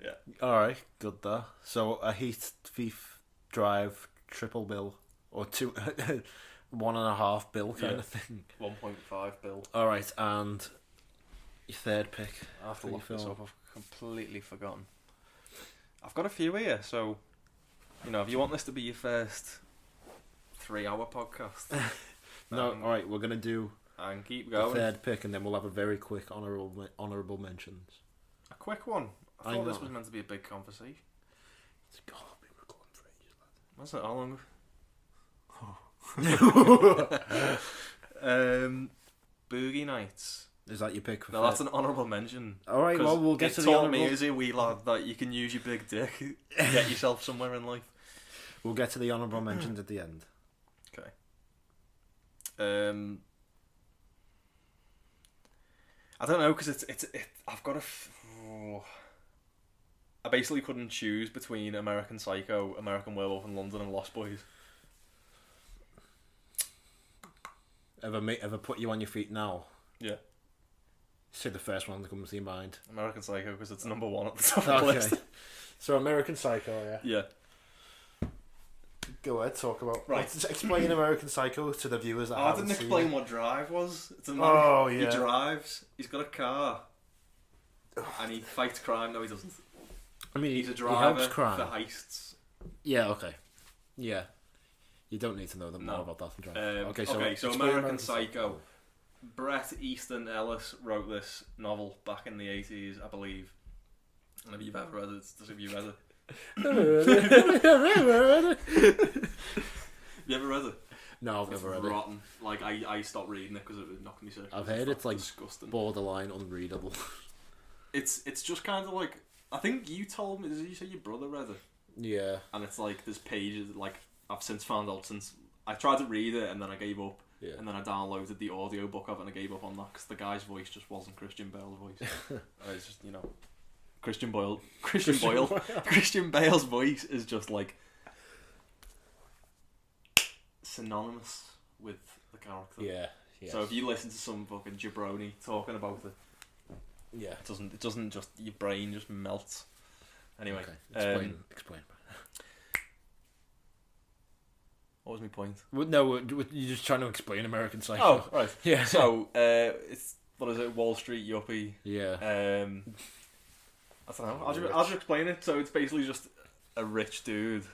Yeah. All right, good there. So a Heat, Thief, Drive, triple bill, or 1.5 bill kind of thing. 1.5 bill. All right, and your third pick. I have to look this up. I've completely forgotten. I've got a few here, so if you want this to be your first 3-hour podcast, no, all right, we're gonna do and keep going. The third pick, and then we'll have a very quick honourable mentions. A quick one. I thought this was meant to be a big conversation. It's got to be recording for ages, lad. That's not how long. Boogie Nights. Is that your pick? No, that's an honourable mention. All right, well, we'll get to the honourable. It taught me as a wee lad that you can use your big dick to get yourself somewhere in life. We'll get to the honourable mentions at the end. Okay. I don't know, because it's I've got I basically couldn't choose between American Psycho, American Werewolf in London, and Lost Boys. Ever put you on your feet now? Yeah. Say the first one that comes to your mind. American Psycho, because it's number one at the top of the list. So American Psycho, yeah. Yeah. Go ahead, talk about. Right. Let's explain American Psycho to the viewers that I haven't didn't seen explain it. what Drive was. It's a man. Oh, yeah. He drives. He's got a car. And he fights crime. No, he doesn't. I mean, He's a he driver helps crime. for heists. Yeah, okay. Yeah. You don't need to know more about that than Drive. Okay, so American Psycho. Bret Easton Ellis wrote this novel back in the 80s, I believe. And if you've ever read it, have you read it? You ever read it? No, I've never read rotten. Like, I stopped reading it because it was knocking me sick. I've heard it's like disgusting. Borderline unreadable. It's just kind of like, I think you told me, did you say your brother read it? Yeah. And it's like, there's pages, like, I've since found out I tried to read it and then I gave up. Yeah. And then I downloaded the audiobook of it and I gave up on that because the guy's voice just wasn't Christian Bale's voice. It's just, Christian Bale's voice is just like synonymous with the character. Yeah. Yes. So if you listen to some fucking jabroni talking about it, yeah, it doesn't just, your brain just melts. Anyway, okay. Explain. What was my point? No, you're just trying to explain American Psycho. Oh, right. Yeah. So it's, what is it? Wall Street yuppie. Yeah. I don't know. I'll just explain it. So it's basically just a rich dude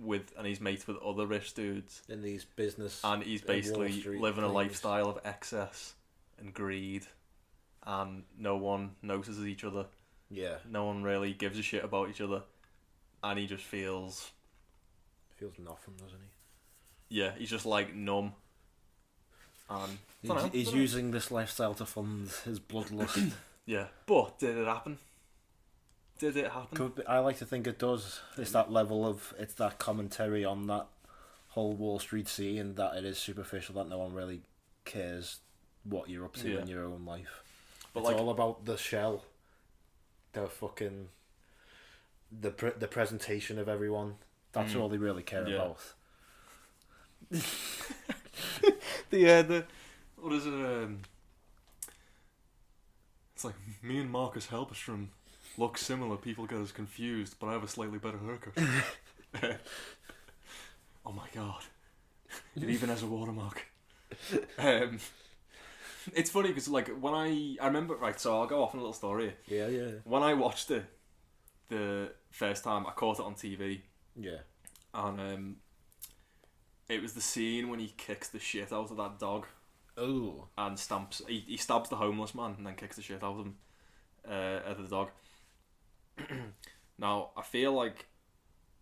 and he's mates with other rich dudes in these business, and he's basically living a lifestyle of excess and greed, and no one notices each other. Yeah. No one really gives a shit about each other, and he just feels nothing, doesn't he? Yeah, he's just like numb. And he's using this lifestyle to fund his bloodlust. Yeah, but did it happen? I like to think it does. It's that level of, it's that commentary on that whole Wall Street scene, that it is superficial, that no one really cares what you're up to in your own life. But it's all about the shell, the fucking, the presentation of everyone. That's all they really care about. The what is it? It's like, me and Marcus Halberstrom look similar. People get us confused, but I have a slightly better haircut. Oh my god! It even has a watermark. It's funny because like when I remember, right. So I'll go off on a little story. Yeah. When I watched it the first time, I caught it on TV. Yeah. And it was the scene when he kicks the shit out of that dog. Oh. And he stabs the homeless man and then kicks the shit out of him, out of the dog. Now, I feel like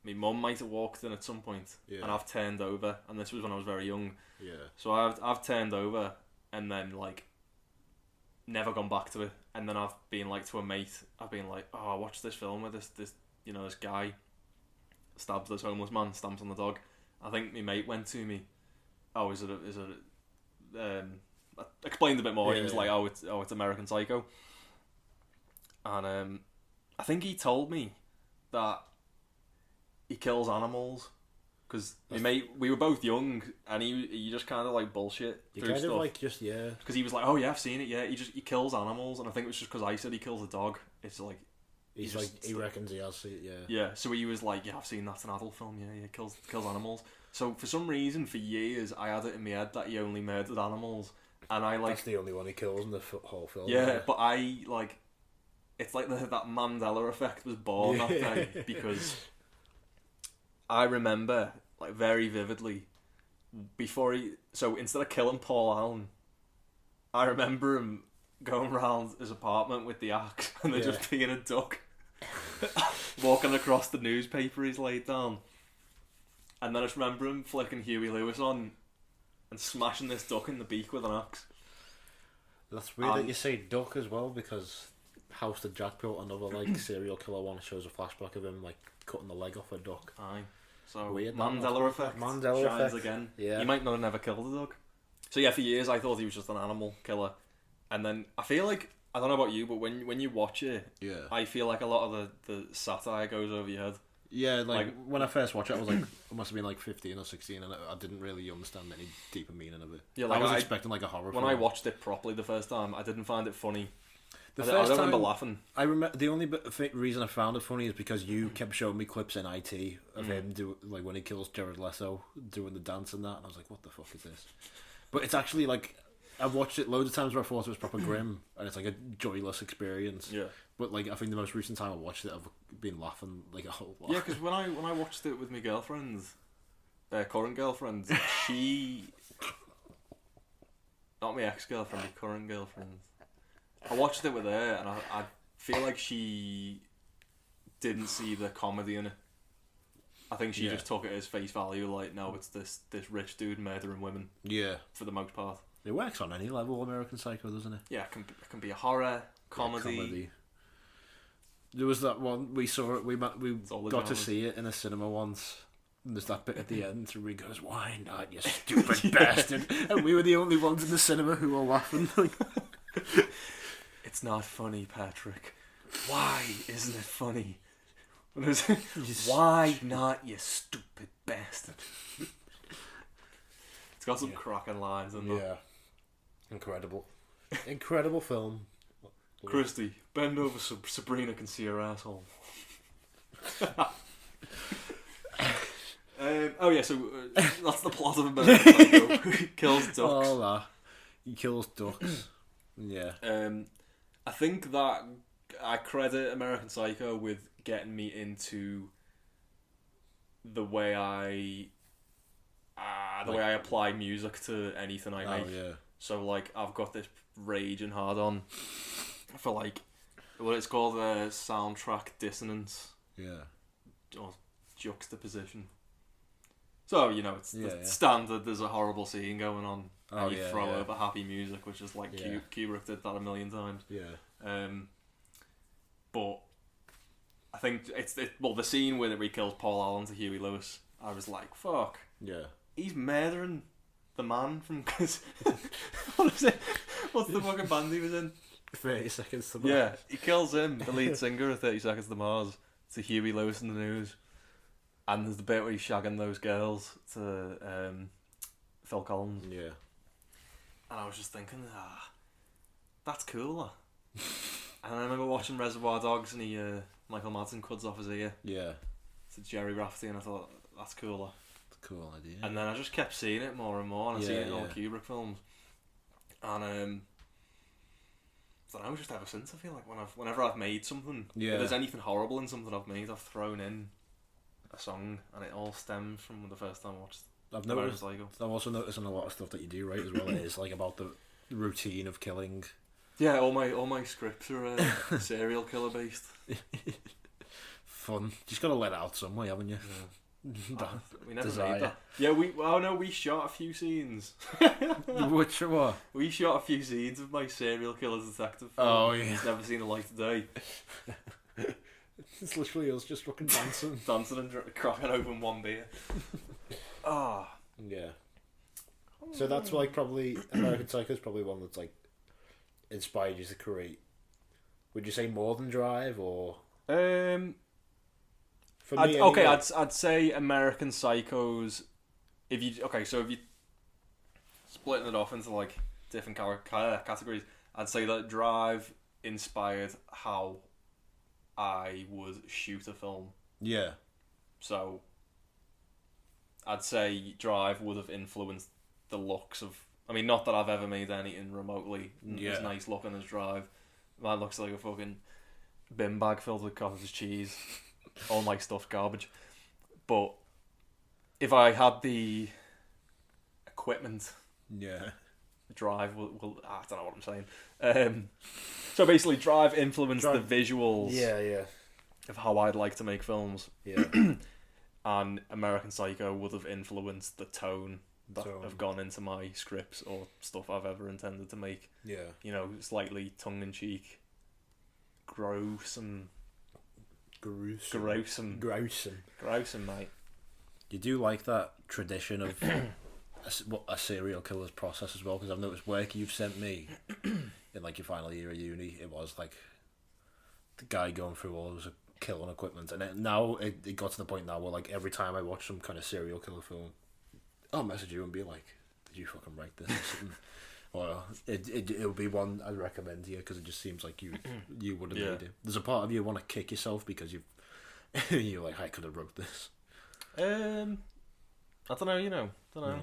my mum might have walked in at some point, and I've turned over, and this was when I was very young. Yeah. So I've turned over and then like never gone back to it, and then I've been like to a mate. I've been like, oh, I watched this film with this this guy stabs this homeless man, stamps on the dog. I think my mate went to me, oh, is it I explained a bit more. He was like, oh, it's American Psycho. And I think he told me that he kills animals, because my mate, we were both young, and he just kind of like bullshit through kind stuff. of like just because he was like, oh yeah, I've seen it. Yeah, he kills animals, and I think it was just because I said he kills a dog. It's like he reckons he has seen it. Yeah. Yeah. So he was like, yeah, I've seen that's an adult film. Yeah, he kills animals. So for some reason, for years, I had it in my head that he only murdered animals, and I like, that's the only one he kills in the whole film. Yeah, but I like, it's like that Mandela effect was born that day, because I remember like very vividly before so instead of killing Paul Allen, I remember him going around his apartment with the axe and there just being a duck walking across the newspaper he's laid down. And then I just remember him flicking Huey Lewis on and smashing this duck in the beak with an axe. That's weird that you say duck as well, because House the Jack built another like serial killer one. Shows a flashback of him like cutting the leg off a duck. Aye. So weird, Mandela effect shines again. Yeah. He might not have never killed a dog. So yeah, for years I thought he was just an animal killer. And then I feel like, I don't know about you, but when you watch it, I feel like a lot of the satire goes over your head. Yeah, like when I first watched it, I was like, I must have been like 15 or 16, and I didn't really understand any deeper meaning of it. Yeah, like I was expecting like a horror film. When I watched it properly the first time, I didn't find it funny. I don't remember laughing. I remember the only reason I found it funny is because you kept showing me clips in IT of him like when he kills Jared Leto doing the dance and that, and I was like, "What the fuck is this?" But it's actually like I've watched it loads of times where I thought it was proper grim, and it's like a joyless experience. Yeah. But like I think the most recent time I watched it, I've been laughing like a whole lot. Yeah, because when I watched it with my girlfriend, current girlfriend, she, not my ex-girlfriend, my current girlfriend. I watched it with her, and I feel like she didn't see the comedy in it. I think she just took it as face value, like, no, it's this rich dude murdering women. Yeah. For the most part. It works on any level, American Psycho, doesn't it? Yeah, it can be a horror, comedy. Yeah, comedy. There was that one, we saw it, we got to see it in a cinema once. And there's that bit at the end where he goes, "Why not, you stupid bastard?" And we were the only ones in the cinema who were laughing. It's not funny, Patrick. Why isn't it funny? Why not, you stupid bastard? It's got some cracking lines in there. Yeah. Incredible. Incredible film. Christy, bend over so Sabrina can see her asshole. So that's the plot of American Psycho. He kills ducks. Oh, that. He kills ducks. Yeah. I think that I credit American Psycho with getting me into the way I apply music to anything I make. Yeah. So like I've got this raging hard on for like what it's called soundtrack dissonance. Yeah. Or juxtaposition. So, you know, it's standard, there's a horrible scene going on, and you throw over happy music, which is like Kubrick did that a million times. Yeah. But I think the scene where he kills Paul Allen to Huey Lewis, I was like, fuck. Yeah. He's murdering the man from... what is it? What's the fucking band he was in? 30 Seconds to Mars. Yeah, he kills him, the lead singer of 30 Seconds to Mars, to Huey Lewis in the news. And there's the bit where he's shagging those girls to Phil Collins. Yeah. And I was just thinking, that's cool. And I remember watching Reservoir Dogs and Michael Madsen cuts off his ear. Yeah. To Jerry Rafferty, and I thought, that's cool. It's a cool idea. And then I just kept seeing it more and more, and I see it in all Kubrick films. And I don't know, just ever since, I feel like whenever I've made something, if there's anything horrible in something I've made, I've thrown in a song, and it all stems from the first time I watched I've also noticed in a lot of stuff that you do, right, as well, it is like about the routine of killing. Yeah, all my scripts are serial killer based. Fun. Just gotta let it out some way, haven't you? Yeah. We never made that. Yeah, we shot a few scenes. Which what? We shot a few scenes of my serial killer detective film. Oh yeah. It's never seen the light of day. It's literally us just fucking dancing. Dancing and cracking open one beer. Yeah. So that's like probably American Psycho is probably one that's like inspired you to create. Would you say more than Drive or? For me, I'd say American Psychos. If you splitting it off into like different categories, I'd say that Drive inspired how I would shoot a film. Yeah. So I'd say Drive would have influenced the looks of... I mean, not that I've ever made anything remotely as nice looking as Drive. Mine looks like a fucking bin bag filled with cottage cheese. All my stuff's garbage. But if I had the equipment... Yeah. Drive will I don't know what I'm saying. So basically, Drive influenced the visuals. Yeah. Of how I'd like to make films. Yeah. And American Psycho would have influenced the tone that have gone into my scripts or stuff I've ever intended to make. Yeah. You know, slightly tongue in cheek, gruesome, mate. You do like that tradition of a serial killer's process as well, because I've noticed work you've sent me in like your final year of uni, it was like the guy going through all his killing equipment, and it got to the point now where like every time I watch some kind of serial killer film, I'll message you and be like, did you fucking write this or something? Well, it'll be one I'd recommend here because it just seems like you would have made it. There's a part of you want to kick yourself because you're like, I could have wrote this. I don't know. Don't know.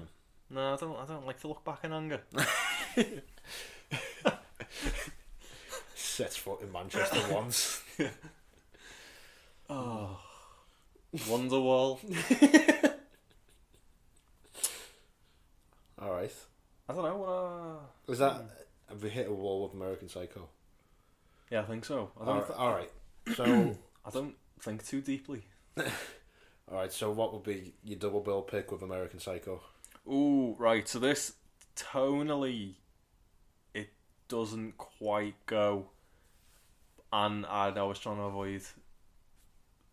No, I don't like to look back in anger. Sets foot in Manchester once. Oh, Wonderwall. All right. I don't know. Was that? Have we hit a wall with American Psycho? Yeah, I think so. All right. So I don't think too deeply. All right. So what would be your double bill pick with American Psycho? Ooh, right. So this tonally, it doesn't quite go. And I was trying to avoid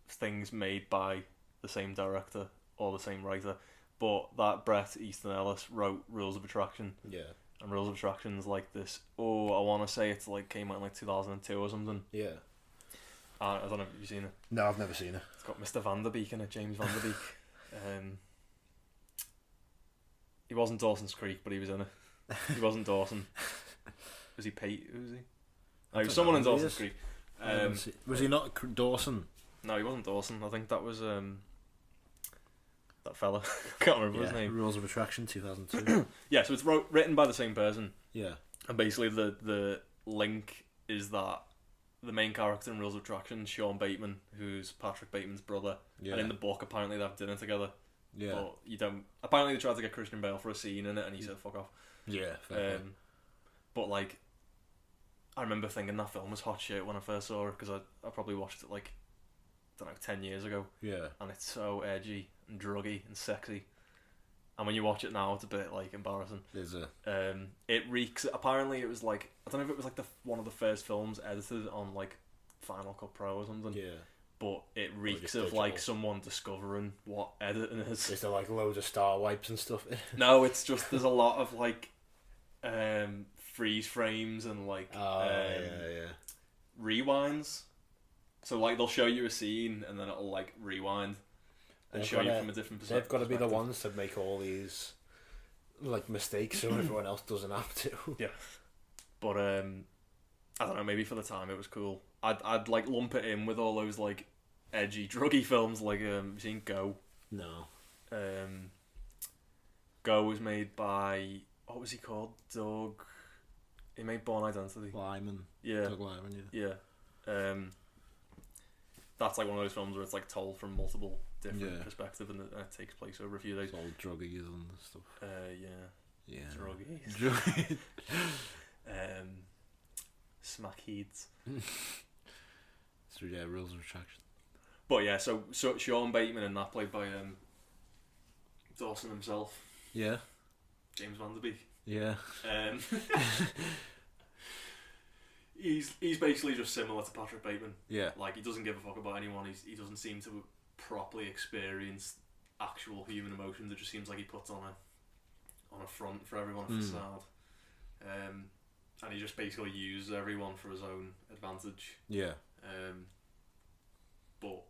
things made by the same director or the same writer, but that Bret Easton Ellis wrote Rules of Attraction. Yeah. And Rules of Attraction's like this. Oh, I want to say it's like came out in like 2002 or something. Yeah. I don't know if you've seen it. No, I've never seen it. It's got Mr. Van Der Beek in it, James Van Der Beek. He wasn't Dawson's Creek, but he was in it. He wasn't Dawson. Was he Pete? Who was he? No, he was someone in Dawson's Creek. Was he not Dawson? No, he wasn't Dawson. I think that was that fella. I can't remember his name. Rules of Attraction 2002. Yeah, so it's written by the same person. Yeah. And basically the link is that the main character in Rules of Attraction, Sean Bateman, who's Patrick Bateman's brother, and in the book apparently they have dinner together. Yeah. But you don't. Apparently they tried to get Christian Bale for a scene in it, and he said "fuck off." Yeah. Fair but like, I remember thinking that film was hot shit when I first saw it because I probably watched it like, I don't know, 10 years ago. Yeah. And it's so edgy and druggy and sexy. And when you watch it now, it's a bit like embarrassing. Is it? It reeks. Apparently, it was like, I don't know if it was like one of the first films edited on like Final Cut Pro or something. Yeah. But it reeks of like someone discovering what editing is. Is there like loads of star wipes and stuff? No, it's just there's a lot of like freeze frames and like rewinds. So like they'll show you a scene and then it'll like rewind and show you from a different perspective. They've got to be the ones that make all these like mistakes so everyone else doesn't have to. Yeah. But I don't know, maybe for the time it was cool. I'd like lump it in with all those like edgy druggy films like you seen Go? No. Go was made by, what was he called? Doug. He made Born Identity. Lyman. Yeah. Doug Lyman, yeah. That's like one of those films where it's like told from multiple different perspectives and it takes place over a few days. It's all druggies and stuff. Yeah. Druggies. Druggies. Smack heads. So yeah, Rules of Attraction. But yeah, so Sean Bateman in that played by Dawson himself. Yeah. James Van Der Beek. Yeah. He's basically just similar to Patrick Bateman. Yeah. Like, he doesn't give a fuck about anyone. He doesn't seem to properly experience actual human emotions. It just seems like he puts on a front for everyone, a facade. And he just basically uses everyone for his own advantage. Yeah. But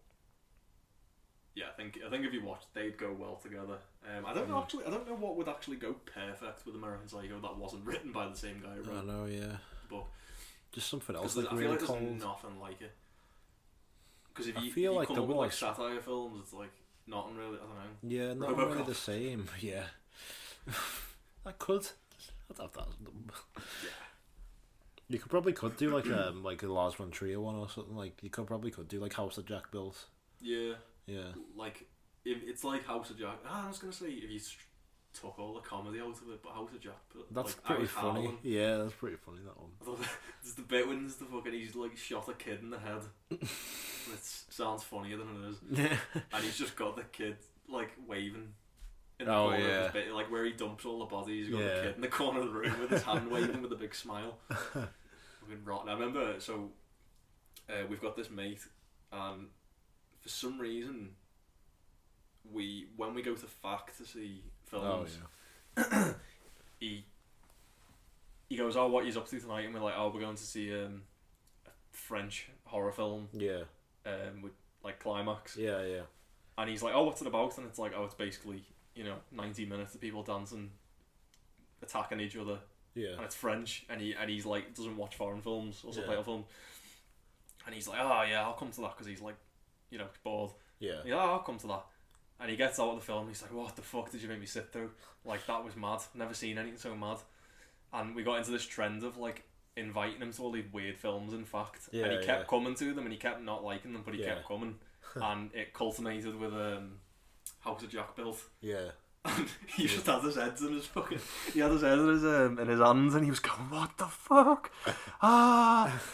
yeah, I think if you watched, they'd go well together. I don't know what would actually go perfect with American Psycho that wasn't written by the same guy. Right? I know, yeah. But just something else. I feel like there's nothing like it. Because if you come up with like satire films, it's like nothing really. I don't know. Yeah, not really the same. Yeah. I'd have that. Yeah. You could do like a Lars von Trier one or something. Like you could do like House of Jack built. Yeah. Yeah. Like if it's like House of Jack. I was gonna say if you took all the comedy out of it, but House of Jack. That's like, pretty funny. Yeah, that's pretty funny, that one. There's the bit when he's like shot a kid in the head. It sounds funnier than it is. Yeah. And he's just got the kid like waving in the corner of his bit, like where he dumps all the bodies. He's got the kid in the corner of the room with his hand waving with a big smile. Fucking rotten. I remember, so we've got this mate, and for some reason, when we go to FAC to see films, he goes, "Oh, what are you up to tonight?" And we're like, "Oh, we're going to see a French horror film." Yeah. With like climax. Yeah, yeah. And he's like, "Oh, what's it about?" And it's like, "Oh, it's basically 90 minutes of people dancing, attacking each other, Yeah. And it's French, and he's like doesn't watch foreign films or subtitle film, and he's like, oh yeah, I'll come to that because he's like, bored. Yeah. Yeah, I'll come to that. And he gets out of the film, and he's like, what the fuck did you make me sit through? Like, that was mad. Never seen anything so mad. And we got into this trend of like inviting him to all these weird films, in fact. Yeah, and he kept coming to them, and he kept not liking them, but he kept coming. And it culminated with House of Jack built. Yeah. And he just had his heads in his fucking. He had his head in his hands, and he was going, "What the fuck?"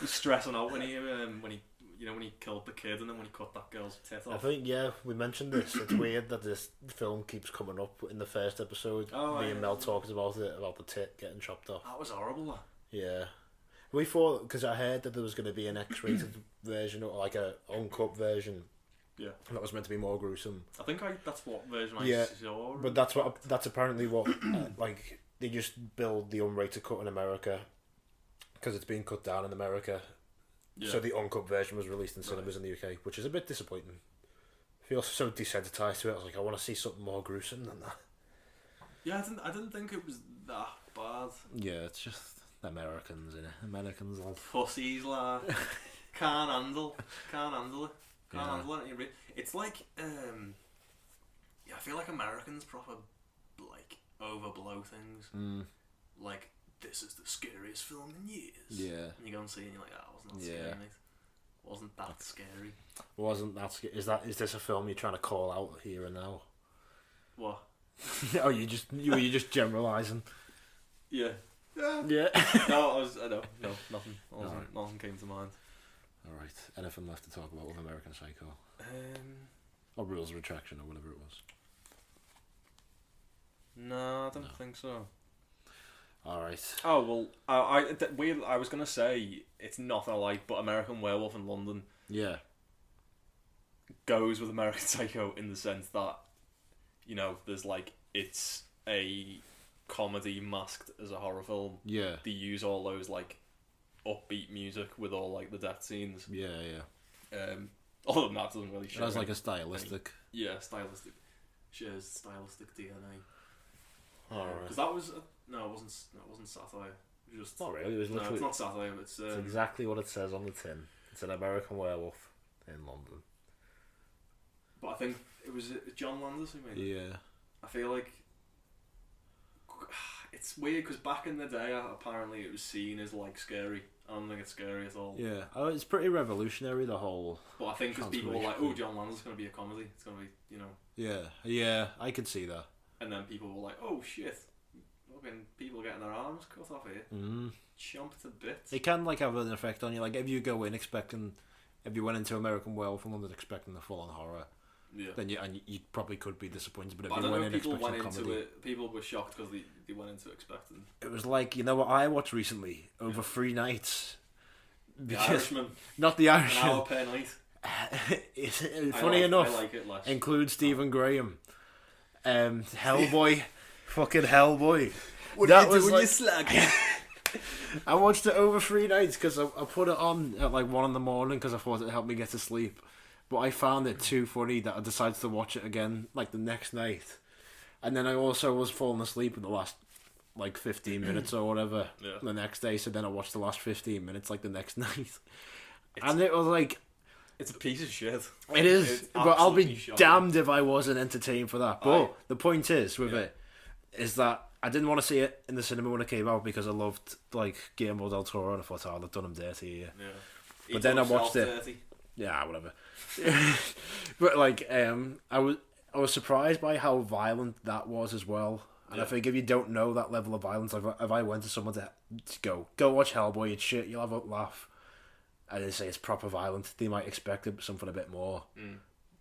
He's stressing out when he killed the kid, and then when he cut that girl's tit off. I think we mentioned this. It's weird that this film keeps coming up in the first episode. Me and Mel talked about it, about the tit getting chopped off. That was horrible. That. Yeah. We thought, because I heard that there was going to be an X-rated version, or like a uncut version. Yeah. That was meant to be more gruesome. I think that's what version I saw. But that's apparently what, like, they just build the unrated cut in America, because it's been cut down in America. Yeah. So the uncut version was released in cinemas in the UK, which is a bit disappointing. I feel so desensitized to it. I was like, I want to see something more gruesome than that. Yeah, I didn't think it was that bad. Yeah, it's just Americans, innit? Americans all pussies, like can't handle it. Can't handle it. It's like I feel like Americans proper like overblow things. Like, this is the scariest film in years. Yeah. And you go and see it and you're like, wasn't that scary, mate? Wasn't that scary? Wasn't that scary? Is this a film you're trying to call out here and now? What? Oh, you just generalising. Yeah. Yeah. No, nothing. Nothing came to mind. Alright. Anything left to talk about with American Psycho? Or Rules of Attraction, or whatever it was. No, I don't think so. Alright. Oh, well, I was going to say, it's nothing alike, but American Werewolf in London goes with American Psycho in the sense that, there's like, it's a comedy masked as a horror film. Yeah. They use all those, like, upbeat music with all, like, the death scenes. Yeah. Other than that, doesn't really show. It has, like, a stylistic... stylistic. Shares stylistic DNA. Alright. Because that was... No, it wasn't satire. Just not really. It was literally. No, it's not satire. It's exactly what it says on the tin. It's an American Werewolf in London. But I think it was John Landis who made it. Yeah. I feel like it's weird because back in the day, apparently it was seen as like scary. I don't think it's scary at all. Yeah. Oh, it's pretty revolutionary, the whole. But I think because people were like, "Oh, John Landis is going to be a comedy. It's going to be, Yeah, I could see that. And then people were like, "Oh shit." People getting their arms cut off here, chomped to bits. It can like have an effect on you. Like if you go in expecting, if you went into American Werewolf in London expecting the full-on horror, then you probably could be disappointed. But if you went in expecting comedy, people were shocked because they went into expecting. It was like, you know what I watched recently over 3 nights. The Irishman, not the Irishman. An hour per night. It's funny enough. I like it less. Includes Stephen Graham, Hellboy. Fucking Hellboy. What are you doing, you slag? I watched it over 3 nights because I put it on at like 1 a.m. because I thought it helped me get to sleep. But I found it too funny that I decided to watch it again like the next night. And then I also was falling asleep in the last like 15 minutes or whatever the next day. So then I watched the last 15 minutes like the next night. And it was like... It's a piece of shit. It is. But I'll be damned if I wasn't entertained for that. But the point is with it is that I didn't want to see it in the cinema when it came out because I loved like Guillermo del Toro and I thought, they've done him dirty here. Yeah. But then I watched it. Dirty. Yeah, whatever. But like, I was surprised by how violent that was as well. And I think if you don't know that level of violence, if I went to someone to go watch Hellboy, it's shit, you'll have a laugh. I didn't say it's proper violent. They might expect something a bit more.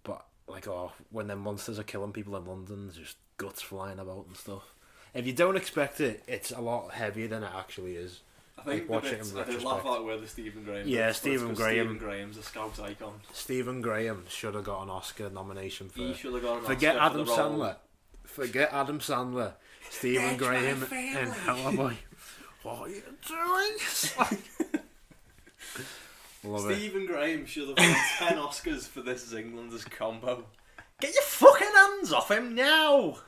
But like, when them monsters are killing people in London, there's just guts flying about and stuff. If you don't expect it, it's a lot heavier than it actually is. I think I did laugh out with the Stephen Graham. Yeah, Stephen Graham. Stephen Graham's a Scouse icon. Stephen Graham should have got an Oscar nomination for. He should have got an Forget Oscar Adam for the Sandler. Forget Adam Sandler. Stephen Graham and Hellboy. What are you doing? Stephen Graham should have won 10 Oscars for This Is England as combo. Get your fucking hands off him now!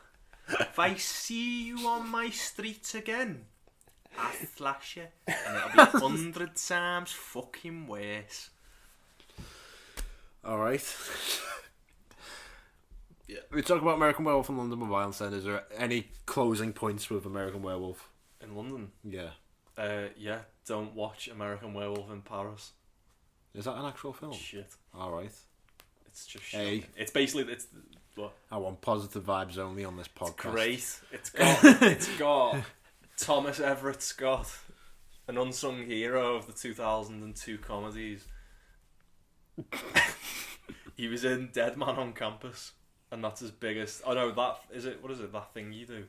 If I see you on my streets again, I'll flash you, and it'll be 100 times fucking worse. Alright. Yeah. We talk about American Werewolf in London with violence then. Is there any closing points with American Werewolf? In London? Yeah. Yeah, don't watch American Werewolf in Paris. Is that an actual film? Shit. Alright. It's just shit. It's basically, what? I want positive vibes only on this podcast. It's great. It's got Thomas Everett Scott, an unsung hero of the 2002 comedies. He was in Dead Man on Campus, and that's his biggest. Oh no, that is it. What is it? That Thing You Do.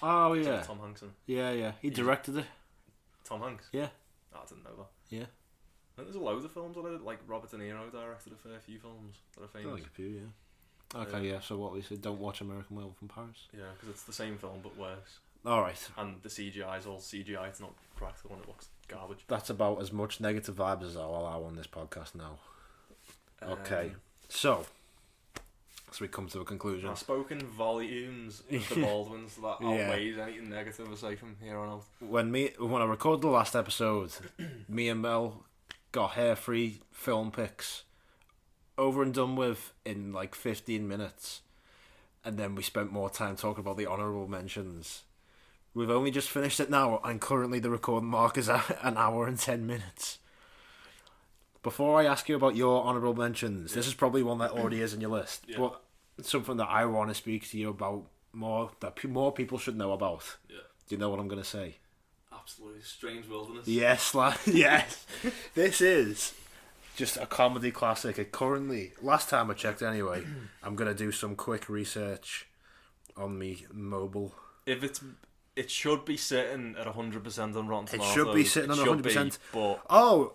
Oh yeah. Tom Hanks in? Yeah. He directed it. Tom Hanks. Yeah. Oh, I didn't know that. Yeah. I think there's a load of films on it. Like Robert De Niro directed a fair few films that are famous. Like a few, yeah. Okay, yeah. So what we said, don't watch American Werewolf in Paris. Yeah, because it's the same film but worse. All right. And the CGI is all CGI. It's not practical and it looks garbage. That's about as much negative vibes as I'll allow on this podcast now. Okay. So we come to a conclusion. I've spoken volumes of the Baldwins that outweighs anything negative I say from here on out. When I recorded the last episode, me and Mel got hair-free film picks over and done with in like 15 minutes, and then we spent more time talking about the honourable mentions. We've only just finished it now, and currently the recording mark is at an hour and 10 minutes. Before I ask you about your honourable mentions, this is probably one that already is in your list, but something that I want to speak to you about more, that more people should know about. Yeah. Do you know what I'm going to say? Absolutely Strange Wilderness. Yes, yes. This is just a comedy classic. It currently, last time I checked anyway, I'm going to do some quick research on me mobile. It should be sitting at 100% on Rotten Tomatoes. It should be sitting on 100%. But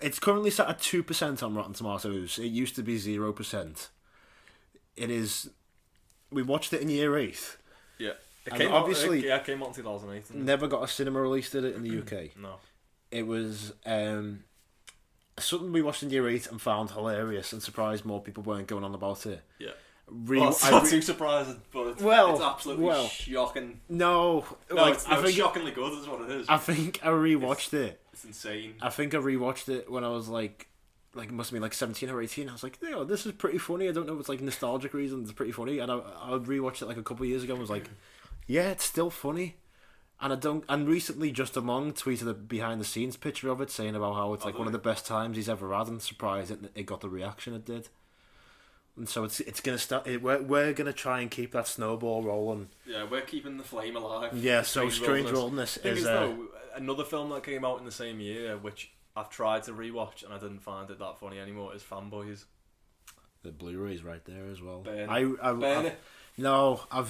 it's currently sat at 2% on Rotten Tomatoes. It used to be 0%. It is. We watched it in year 8. Yeah. It came out in 2008. Never got a cinema release, did it, in the UK? No. It was something we watched in year 8 and found hilarious and surprised more people weren't going on about it. Yeah. It's not too surprising, but it's absolutely shocking. No, it's shockingly good is what it is. I think I rewatched it. It's insane. I think I rewatched it when I was like it must have been like 17 or 18. I was like, this is pretty funny. I don't know if it's like nostalgic reasons. It's pretty funny. And I rewatched it like a couple of years ago and was like, yeah, it's still funny. And recently Justin Long tweeted a behind the scenes picture of it saying about how it's like one of the best times he's ever had, and surprised it got the reaction it did. And so it's gonna start. We're gonna try and keep that snowball rolling. Yeah, we're keeping the flame alive. Yeah. So Strange Wilderness is another film that came out in the same year, which I've tried to rewatch and I didn't find it that funny anymore. Is Fanboys. The Blu-ray's right there as well. I've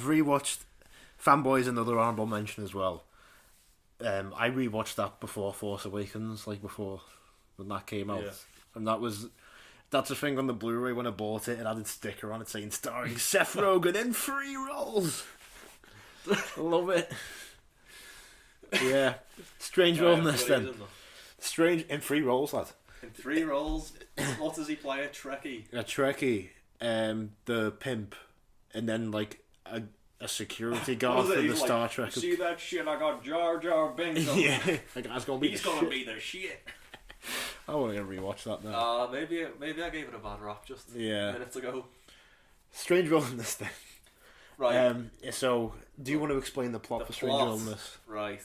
rewatched Fanboys, another honourable mention as well. I rewatched that before Force Awakens, like before when that came out, and that's a thing on the Blu-ray when I bought it. It had a sticker on it saying starring Seth Rogen in 3 roles. I love it. Yeah. Strange Wilderness then. Strange in 3 roles, lad. In 3 roles. What does he play? A Trekkie. A Trekkie. The pimp, and then like a security guard for the Star Trek. See that shit? I got Jar Jar Binks on. Yeah. He's gonna be the shit. I want to rewatch that now. Maybe I gave it a bad rap just minutes ago. Strange Wilderness then. Right. So, do you want to explain the plot for Strange Wilderness? Right.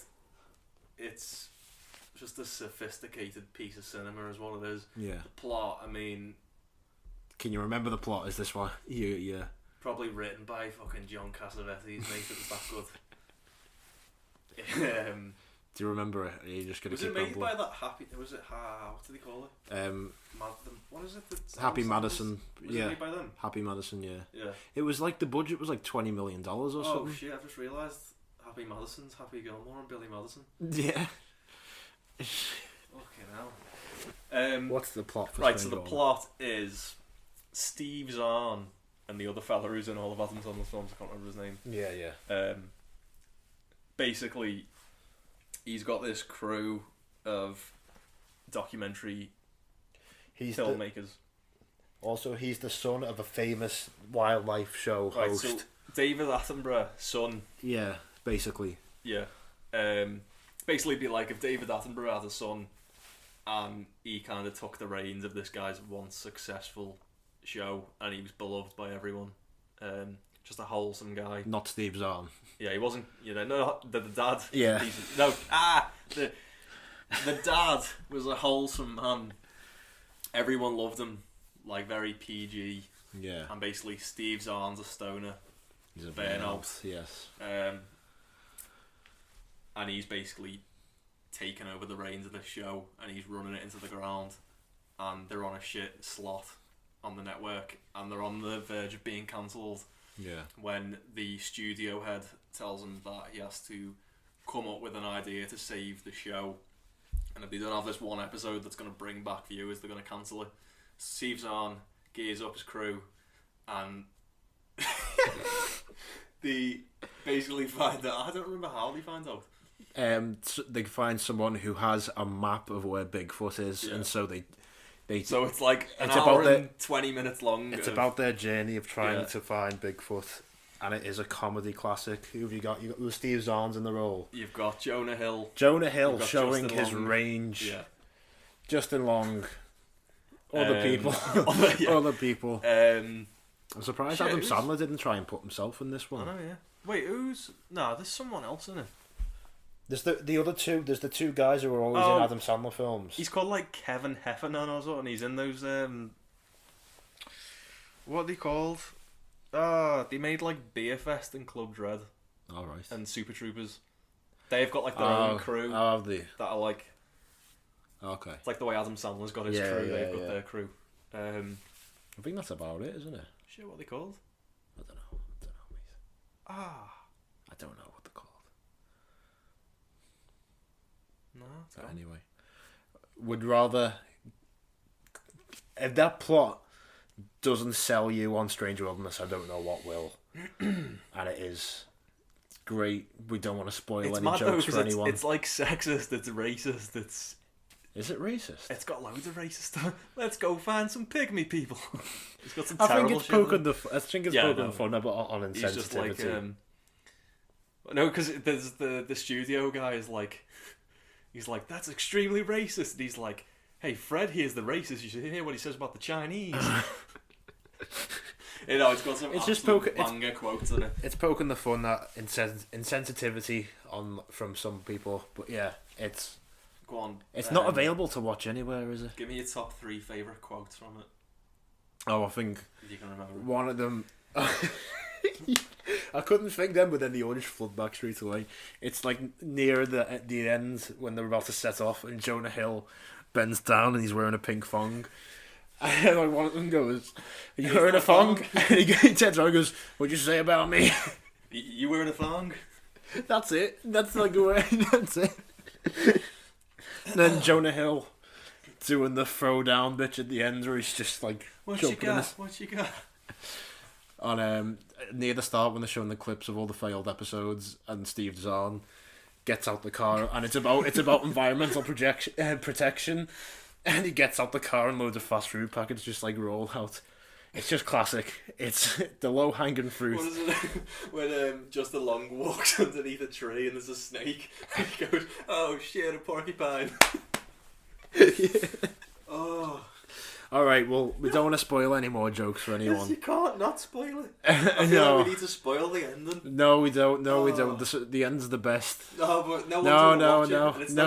It's just a sophisticated piece of cinema is what it is. Yeah. The plot, I mean... Can you remember the plot? Is this one? Yeah. Probably written by fucking John Cassavetes, mate, it was that good. Do you remember it? Are you just going to keep it made rumbling? by that Happy... what did he call it? What is it? Happy Madison. Was it made by them? Happy Madison, yeah. Yeah. It was like, the budget was like $20 million or something. Oh shit, I've just realised Happy Madison's Happy Gilmore and Billy Madison. Yeah. Okay, now. What's the plot for Right, so the plot is Steve Zahn and the other fella who's in all of Adam Sandler's films, I can't remember his name. Yeah. Basically, he's got this crew of documentary filmmakers. He's the son of a famous wildlife show host. So David Attenborough, son. Yeah, basically. Yeah. basically be like if David Attenborough had a son, and he kind of took the reins of this guy's once successful show, and he was beloved by everyone. Just a wholesome guy. Not Steve Zahn. Yeah, he wasn't. You know, no, the dad. Yeah. The dad was a wholesome man. Everyone loved him, like very PG. Yeah. And basically, Steve Zahn's a stoner. He's a burnout. Yes. And he's basically taken over the reins of the show, and he's running it into the ground. And they're on a shit slot on the network, and they're on the verge of being cancelled. Yeah. When the studio head tells him that he has to come up with an idea to save the show, and if they don't have this one episode that's going to bring back viewers, they're going to cancel it. Steve Zahn gears up his crew, and they basically find out. I don't remember how they find out. They find someone who has a map of where Bigfoot is, and so they. So it's like an hour and 20 minutes long. It's about their journey of trying to find Bigfoot, and it is a comedy classic. Who have you got? You got Steve Zahn's in the role. You've got Jonah Hill. Jonah Hill showing his range. Yeah. Justin Long. Other people. Other people. I'm surprised Adam Sandler didn't try and put himself in this one. I know, yeah. Wait, who's... No, there's someone else in it. There's the other two. There's the two guys who are always in Adam Sandler films. He's called like Kevin Heffernan or something. He's in those what are they called? They made like Beer Fest and Club Dread. All right. And Super Troopers. They've got like their own crew. Oh, have they? That are like. Okay. It's like the way Adam Sandler's got his crew. They've got their crew. I think that's about it, isn't it? Shit, what are they called? I don't know, mate. I don't know what they're called. No. But anyway, would rather if that plot doesn't sell you on Strange Wilderness, I don't know what will. And it is great. We don't want to spoil any jokes for anyone. It's like sexist. It's racist. Is it racist? It's got loads of racist stuff. Let's go find some pygmy people. It's got some I terrible think it's shit. poking the fun, but on insensitivity. He's just like, no, because there's the studio guy is like, he's like, that's extremely racist. And he's like, hey, Fred here's the racist. You should hear what he says about the Chinese. You know, it's got some banger quotes in it. It's poking the fun at insensitivity from some people, but yeah, it's. Go on. It's not available to watch anywhere, is it? Give me your top 3 favourite quotes from it. Oh, I think if you can remember one of them. I couldn't think then, but then the orange flood back straight away. It's like near the end when they're about to set off, and Jonah Hill bends down and he's wearing a pink thong. And like one of them goes, "Are you wearing a thong?" And he turns around and goes, "What'd you say about me?" You wearing a thong? That's it. That's like that's it. And then Jonah Hill doing the throwdown bitch at the end where he's just like What you got? On near the start when they're showing the clips of all the failed episodes, and Steve Zahn gets out the car, and it's about environmental protection, and he gets out the car and loads of fast food packets just like roll out. It's just classic. It's the low hanging fruit. What is it when Justin Long walks underneath a tree and there's a snake and he goes, "Oh shit, a porcupine." Yeah. Oh. Alright, well, we don't want to spoil any more jokes for anyone. Yes, you can't not spoil it. I feel like we need to spoil the ending. No, we don't. No, we don't. The end's the best. No, but no. No,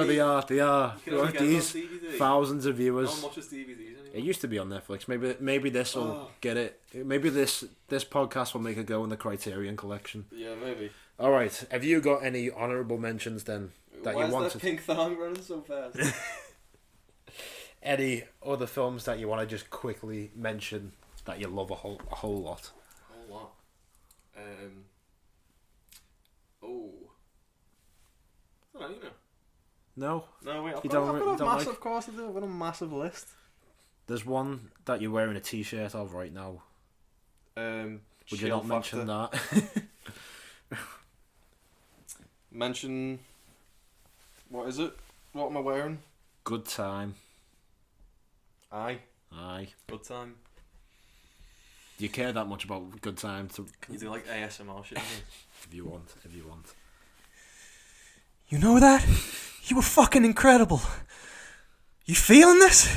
they are. These thousands of viewers. No one watches DVDs anymore. It used to be on Netflix. Maybe this will get it. Maybe this podcast will make it go in the Criterion collection. Yeah, maybe. Alright, have you got any honourable mentions then that you wanted? Why is that pink thong running so fast? Any other films that you want to just quickly mention that you love a whole lot? A whole lot. I don't know, you know. No, wait. I've got of course I do. I've got a massive list. There's one that you're wearing a T-shirt of right now. Would you not mention that? Mention. What is it? What am I wearing? Good Time. Aye. Good Time. Do you care that much about Good Time? Can you do like ASMR shit? If you want. You know that? You were fucking incredible. You feeling this?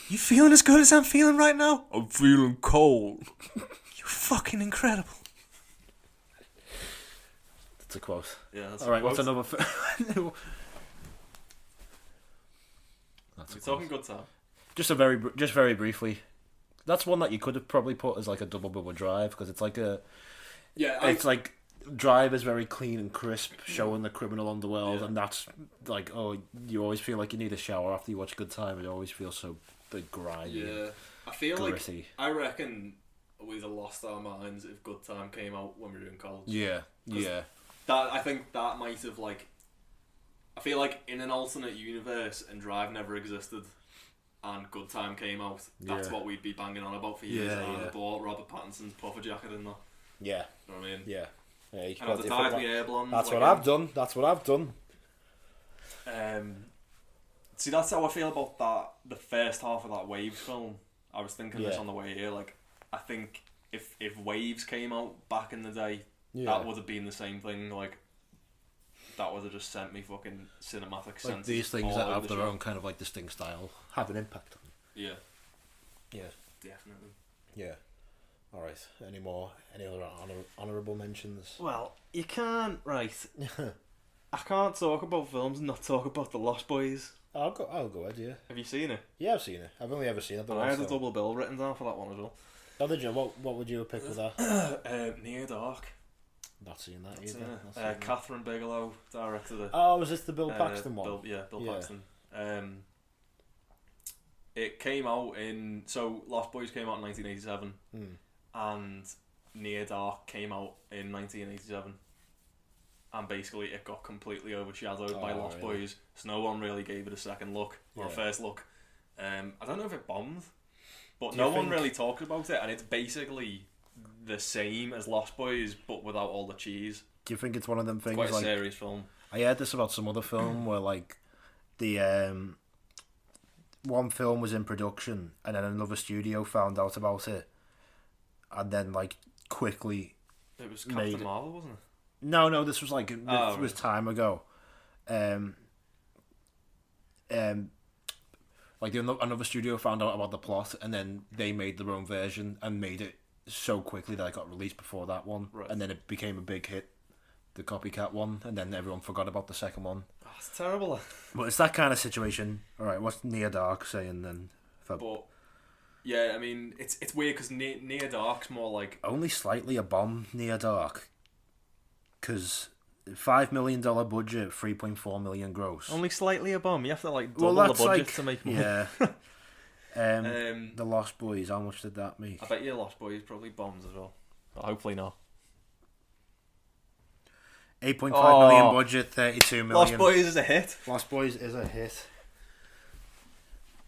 You feeling as good as I'm feeling right now? I'm feeling cold. You're fucking incredible. That's a quote. Yeah, that's Alright, a what's quote. another film? We're talking good time. Just very briefly. That's one that you could have probably put as like a double bubble Drive, because it's like a... Yeah, it's like... Drive is very clean and crisp, showing the criminal underworld, and that's like, oh, you always feel like you need a shower after you watch Good Time. It always feels so grimy. Yeah, I feel gritty. like I reckon we'd have lost our minds if Good Time came out when we were in college. Yeah. I think that might have like. I feel like in an alternate universe and Drive never existed, and Good Time came out. That's what we'd be banging on about for years. And I'd have bought Robert Pattinson's puffer jacket in there. Yeah. You know what I mean? Yeah. Yeah, you and I've tied my air blonde. That's what I've done. That's what I've done. See, that's how I feel about that. The first half of that Waves film. I was thinking this on the way here. Like, I think if Waves came out back in the day, that would have been the same thing. Like, that would have just sent me fucking cinematic sense. Like these things that have their own kind of like distinct style have an impact on you. Yeah. Yeah. Definitely. Yeah. Alright, any other honourable mentions? Well, you can't, right. I can't talk about films and not talk about The Lost Boys. I'll go ahead, yeah. Have you seen it? Yeah, I've seen it. I've only ever seen it. I had a double bill written down for that one as well. Oh, did you? What would you have picked with that? Near Dark. Not seen that either. Catherine Bigelow directed it. Oh, was this the Bill Paxton one? Bill Paxton. It came out so Lost Boys came out in 1987. And Near Dark came out in 1987, and basically it got completely overshadowed by Lost Boys, so no one really gave it a second look or a first look. I don't know if it bombed, but no one really talked about it, and it's basically the same as Lost Boys but without all the cheese. Do you think it's one of them things? It's quite a serious film. I heard this about some other film where like the one film was in production and then another studio found out about it. And then, like, quickly... It was Captain Marvel, wasn't it? No, this was, like... This was time ago. Like, another studio found out about the plot, and then they made their own version and made it so quickly that it got released before that one. Right. And then it became a big hit, the copycat one, and then everyone forgot about the second one. Oh, it's terrible. But it's that kind of situation. Alright, what's Near Dark saying then? But... Yeah, I mean, it's weird because Near Dark's more like... Only slightly a bomb, Near Dark. Because $5 million budget, 3.4 million gross. Only slightly a bomb? You have to, like, double the budget to make more. Yeah. The Lost Boys, how much did that make? I bet you Lost Boys probably bombs as well. But hopefully not. 8.5 million budget, 32 million. Lost Boys is a hit. Lost Boys is a hit.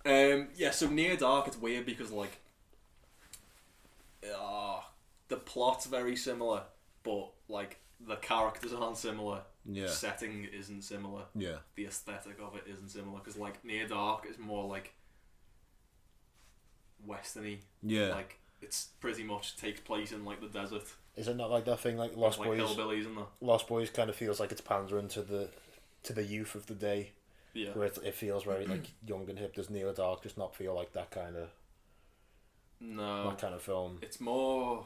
Yeah, so Near Dark, it's weird because, like, the plot's very similar, but, like, the characters aren't similar. Yeah. Setting isn't similar. Yeah. The aesthetic of it isn't similar, because, like, Near Dark is more, like, westerny. Yeah. Like, it's pretty much takes place in, like, the desert. Is it not like that thing, like Lost Boys? Like hillbillies and that. Lost Boys kind of feels like it's pandering to the youth of the day. Yeah. Where it feels very like young and hip. Does Near Dark just not feel like that kind of? No. That kind of film. It's more.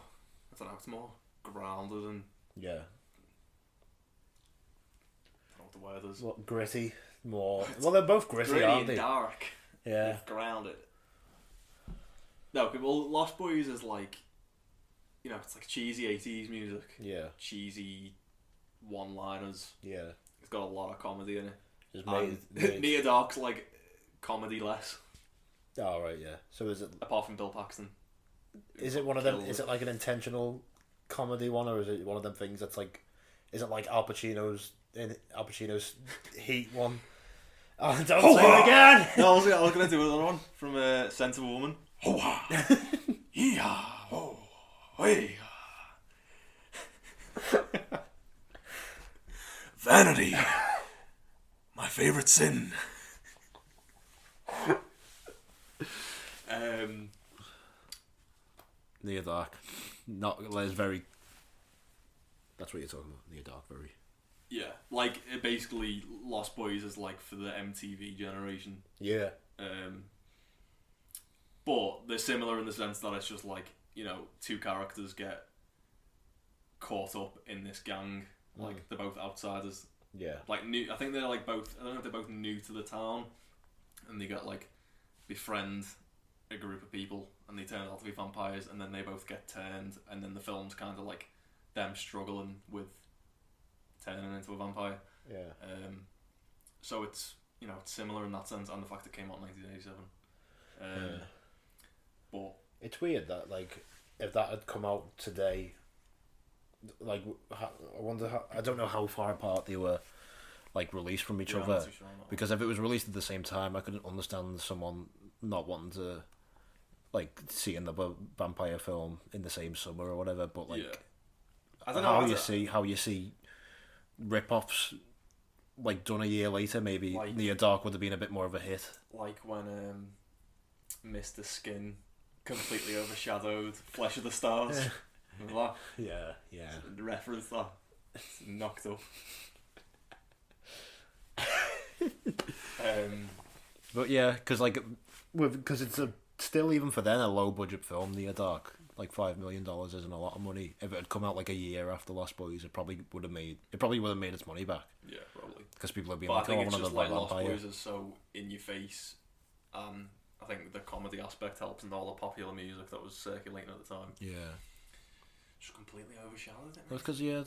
I don't know. It's more grounded and. Yeah. I don't know what the word is. What, gritty, more. Well, they're both gritty, aren't they? And dark. Yeah. Grounded. No, well, Lost Boys is like, you know, it's like cheesy 80s music. Yeah. Cheesy one-liners. Yeah. It's got a lot of comedy in it. It's made. Near Dark's like comedy less. Oh right, yeah. So is it? Apart from Bill Paxton. Is it one of them? Is it like an intentional comedy one, or is it one of them things that's like? Is it like Al Pacino's Heat one? Oh, don't say it again. No, I was gonna do another one from Sense of a Woman. Yeah. Oh. Hey. Vanity. My favourite sin. Near Dark. Not. It's very. That's what you're talking about. Near Dark. Very. Yeah, like it basically Lost Boys is like for the MTV generation. Yeah. But they're similar in the sense that it's just like, you know, two characters get caught up in this gang. Like they're both outsiders. Yeah. Like new. I think they're like both. I don't know if they're both new to the town, and they get like befriend a group of people, and they turn out to be vampires, and then they both get turned, and then the film's kind of like them struggling with turning into a vampire. Yeah. So it's, you know, it's similar in that sense, and the fact it came out in 1987. But it's weird that, like, if that had come out today, like, I wonder how, I don't know how far apart they were, like, released from each other. Sure because if it was released at the same time, I couldn't understand someone not wanting to, like, see another vampire film in the same summer or whatever. But like, yeah. I don't know how you see rip-offs, like, done a year later. Maybe like, Near Dark would have been a bit more of a hit. Like when Mr. Skin completely overshadowed Flesh of the Stars. Remember that? Yeah. The reference that. It's knocked up. But yeah, because like, because it's still, even for then, a low budget film. Near Dark, like $5 million isn't a lot of money. If it had come out like a year after Lost Boys, it probably would have made its money back. Yeah, probably. Because people have been But like, I think "Oh, it's one of just the like Lost vampire." Boys is so in your face. I think the comedy aspect helps, and all the popular music that was circulating at the time Yeah, just completely overshadowed it. because there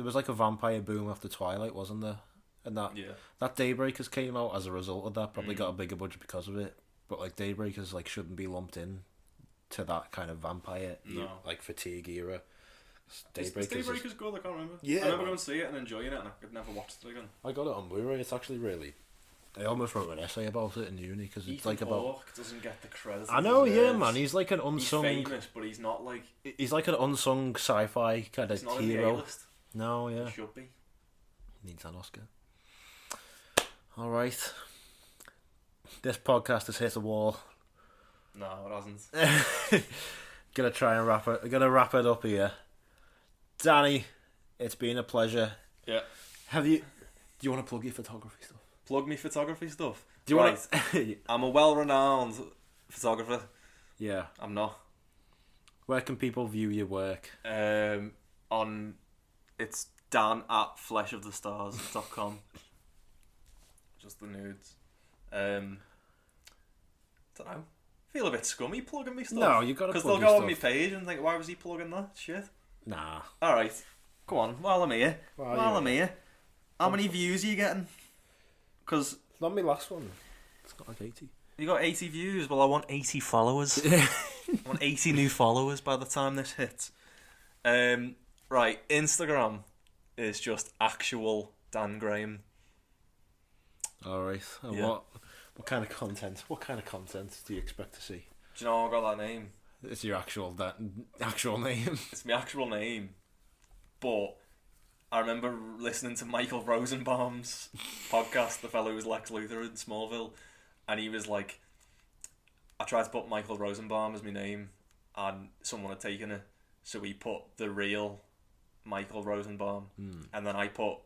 was like a vampire boom after Twilight, wasn't there? And that Daybreakers came out as a result of that. Probably got a bigger budget because of it. But like Daybreakers, like, shouldn't be lumped in to that kind of vampire like fatigue era. Daybreakers good? I can't remember. Yeah, I remember going to see it and enjoying it, and I've never watched it again. I got it on Blu-ray. It's actually really. I almost wrote an essay about it in uni because it's like about. Hawke doesn't get the credit. I know, yeah, man. He's like an unsung. He's famous, but he's not like. He's like an unsung sci-fi kind of not hero. In the A-list. No, yeah. He should be. Needs an Oscar. All right. This podcast has hit a wall. No, it hasn't. Gonna try and wrap it up here. Danny, it's been a pleasure. Yeah. Do you want to plug your photography stuff? Plug me photography stuff. Do you want to? I'm a well-renowned photographer. Yeah. I'm not. Where can people view your work? It's Dan at fleshofthestars.com. Just the nudes. Don't know. Feel a bit scummy plugging me stuff. No, you got to. Because they'll go on my page and think, why was he plugging that shit? Nah. All right, go on. While I'm here, how many views are you getting? Because not my last one. It's got like 80. You got 80 views. Well, I want 80 followers. I want 80 new followers by the time this hits. Right, Instagram is just actual Dan Graham. All right. And yeah. What kind of content? What kind of content do you expect to see? Do you know I got that name? It's your actual name. It's my actual name. But I remember listening to Michael Rosenbaum's podcast, the fellow who was Lex Luthor in Smallville, and he was like, I tried to put Michael Rosenbaum as my name, and someone had taken it, so he put the real Michael Rosenbaum, and then I put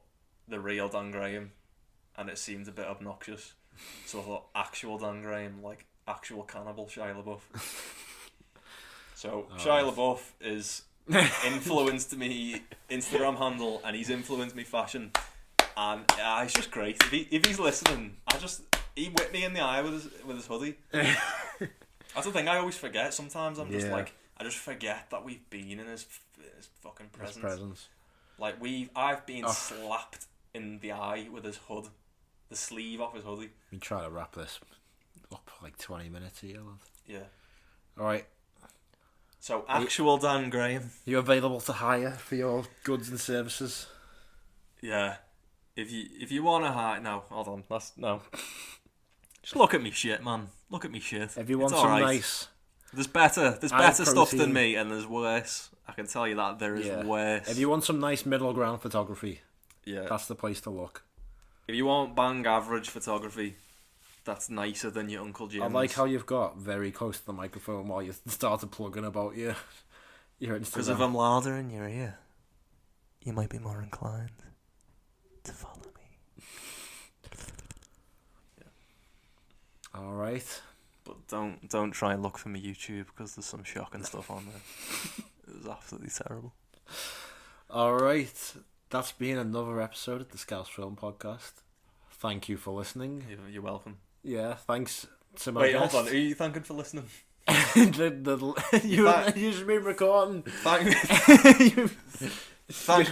the real Dan Graham, and it seemed a bit obnoxious, so I thought actual Dan Graham, like actual cannibal Shia LaBeouf. So Shia LaBeouf is influenced me Instagram handle, and he's influenced me fashion, and it's just great. If he's listening, he whipped me in the eye with his hoodie. That's the thing I always forget. Sometimes I'm just like, I just forget that we've been in his fucking presence. Like I've been slapped in the eye with his hood, the sleeve off his hoodie. We try to wrap this up like 20 minutes here, love. Yeah. All right. So actual Dan Graham. You available to hire for your goods and services? Yeah. If you want to hire, no, hold on, no. Just look at me shit, man. Look at me shit. If you want some nice, there's better stuff than me, and there's worse. I can tell you that there is worse. If you want some nice middle ground photography, yeah, that's the place to look. If you want bang average photography, that's nicer than your Uncle Jim's. I like how you've got very close to the microphone while you started plugging about your Instagram. Because if I'm louder in your ear. you might be more inclined to follow me. All right. But don't try and look for me YouTube, because there's some shocking stuff on there. It was absolutely terrible. All right. That's been another episode of the Scouse Film Podcast. Thank you for listening. You're welcome. Yeah, thanks to my Wait, guest. hold on. Who are you thanking for listening? You should be recording. Thank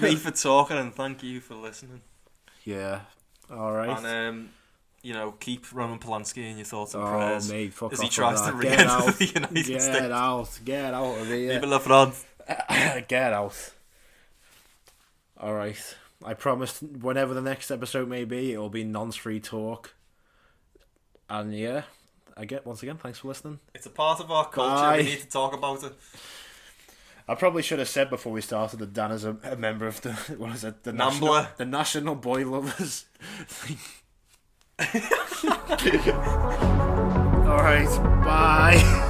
me for talking, and thank you for listening. Yeah. All right. And keep Roman Polanski in your thoughts and Oh, prayers mate, fuck as off he tries with to that. re-enter the United States. Get out of here. Vive la France. Get out. All right. I promised whenever the next episode may be, it'll be nonce-free talk. And yeah, once again, thanks for listening. It's a part of our culture. Bye. We need to talk about it. I probably should have said before we started that Dan is a member of the NAMBLA. the National Boy Lovers. All right, bye.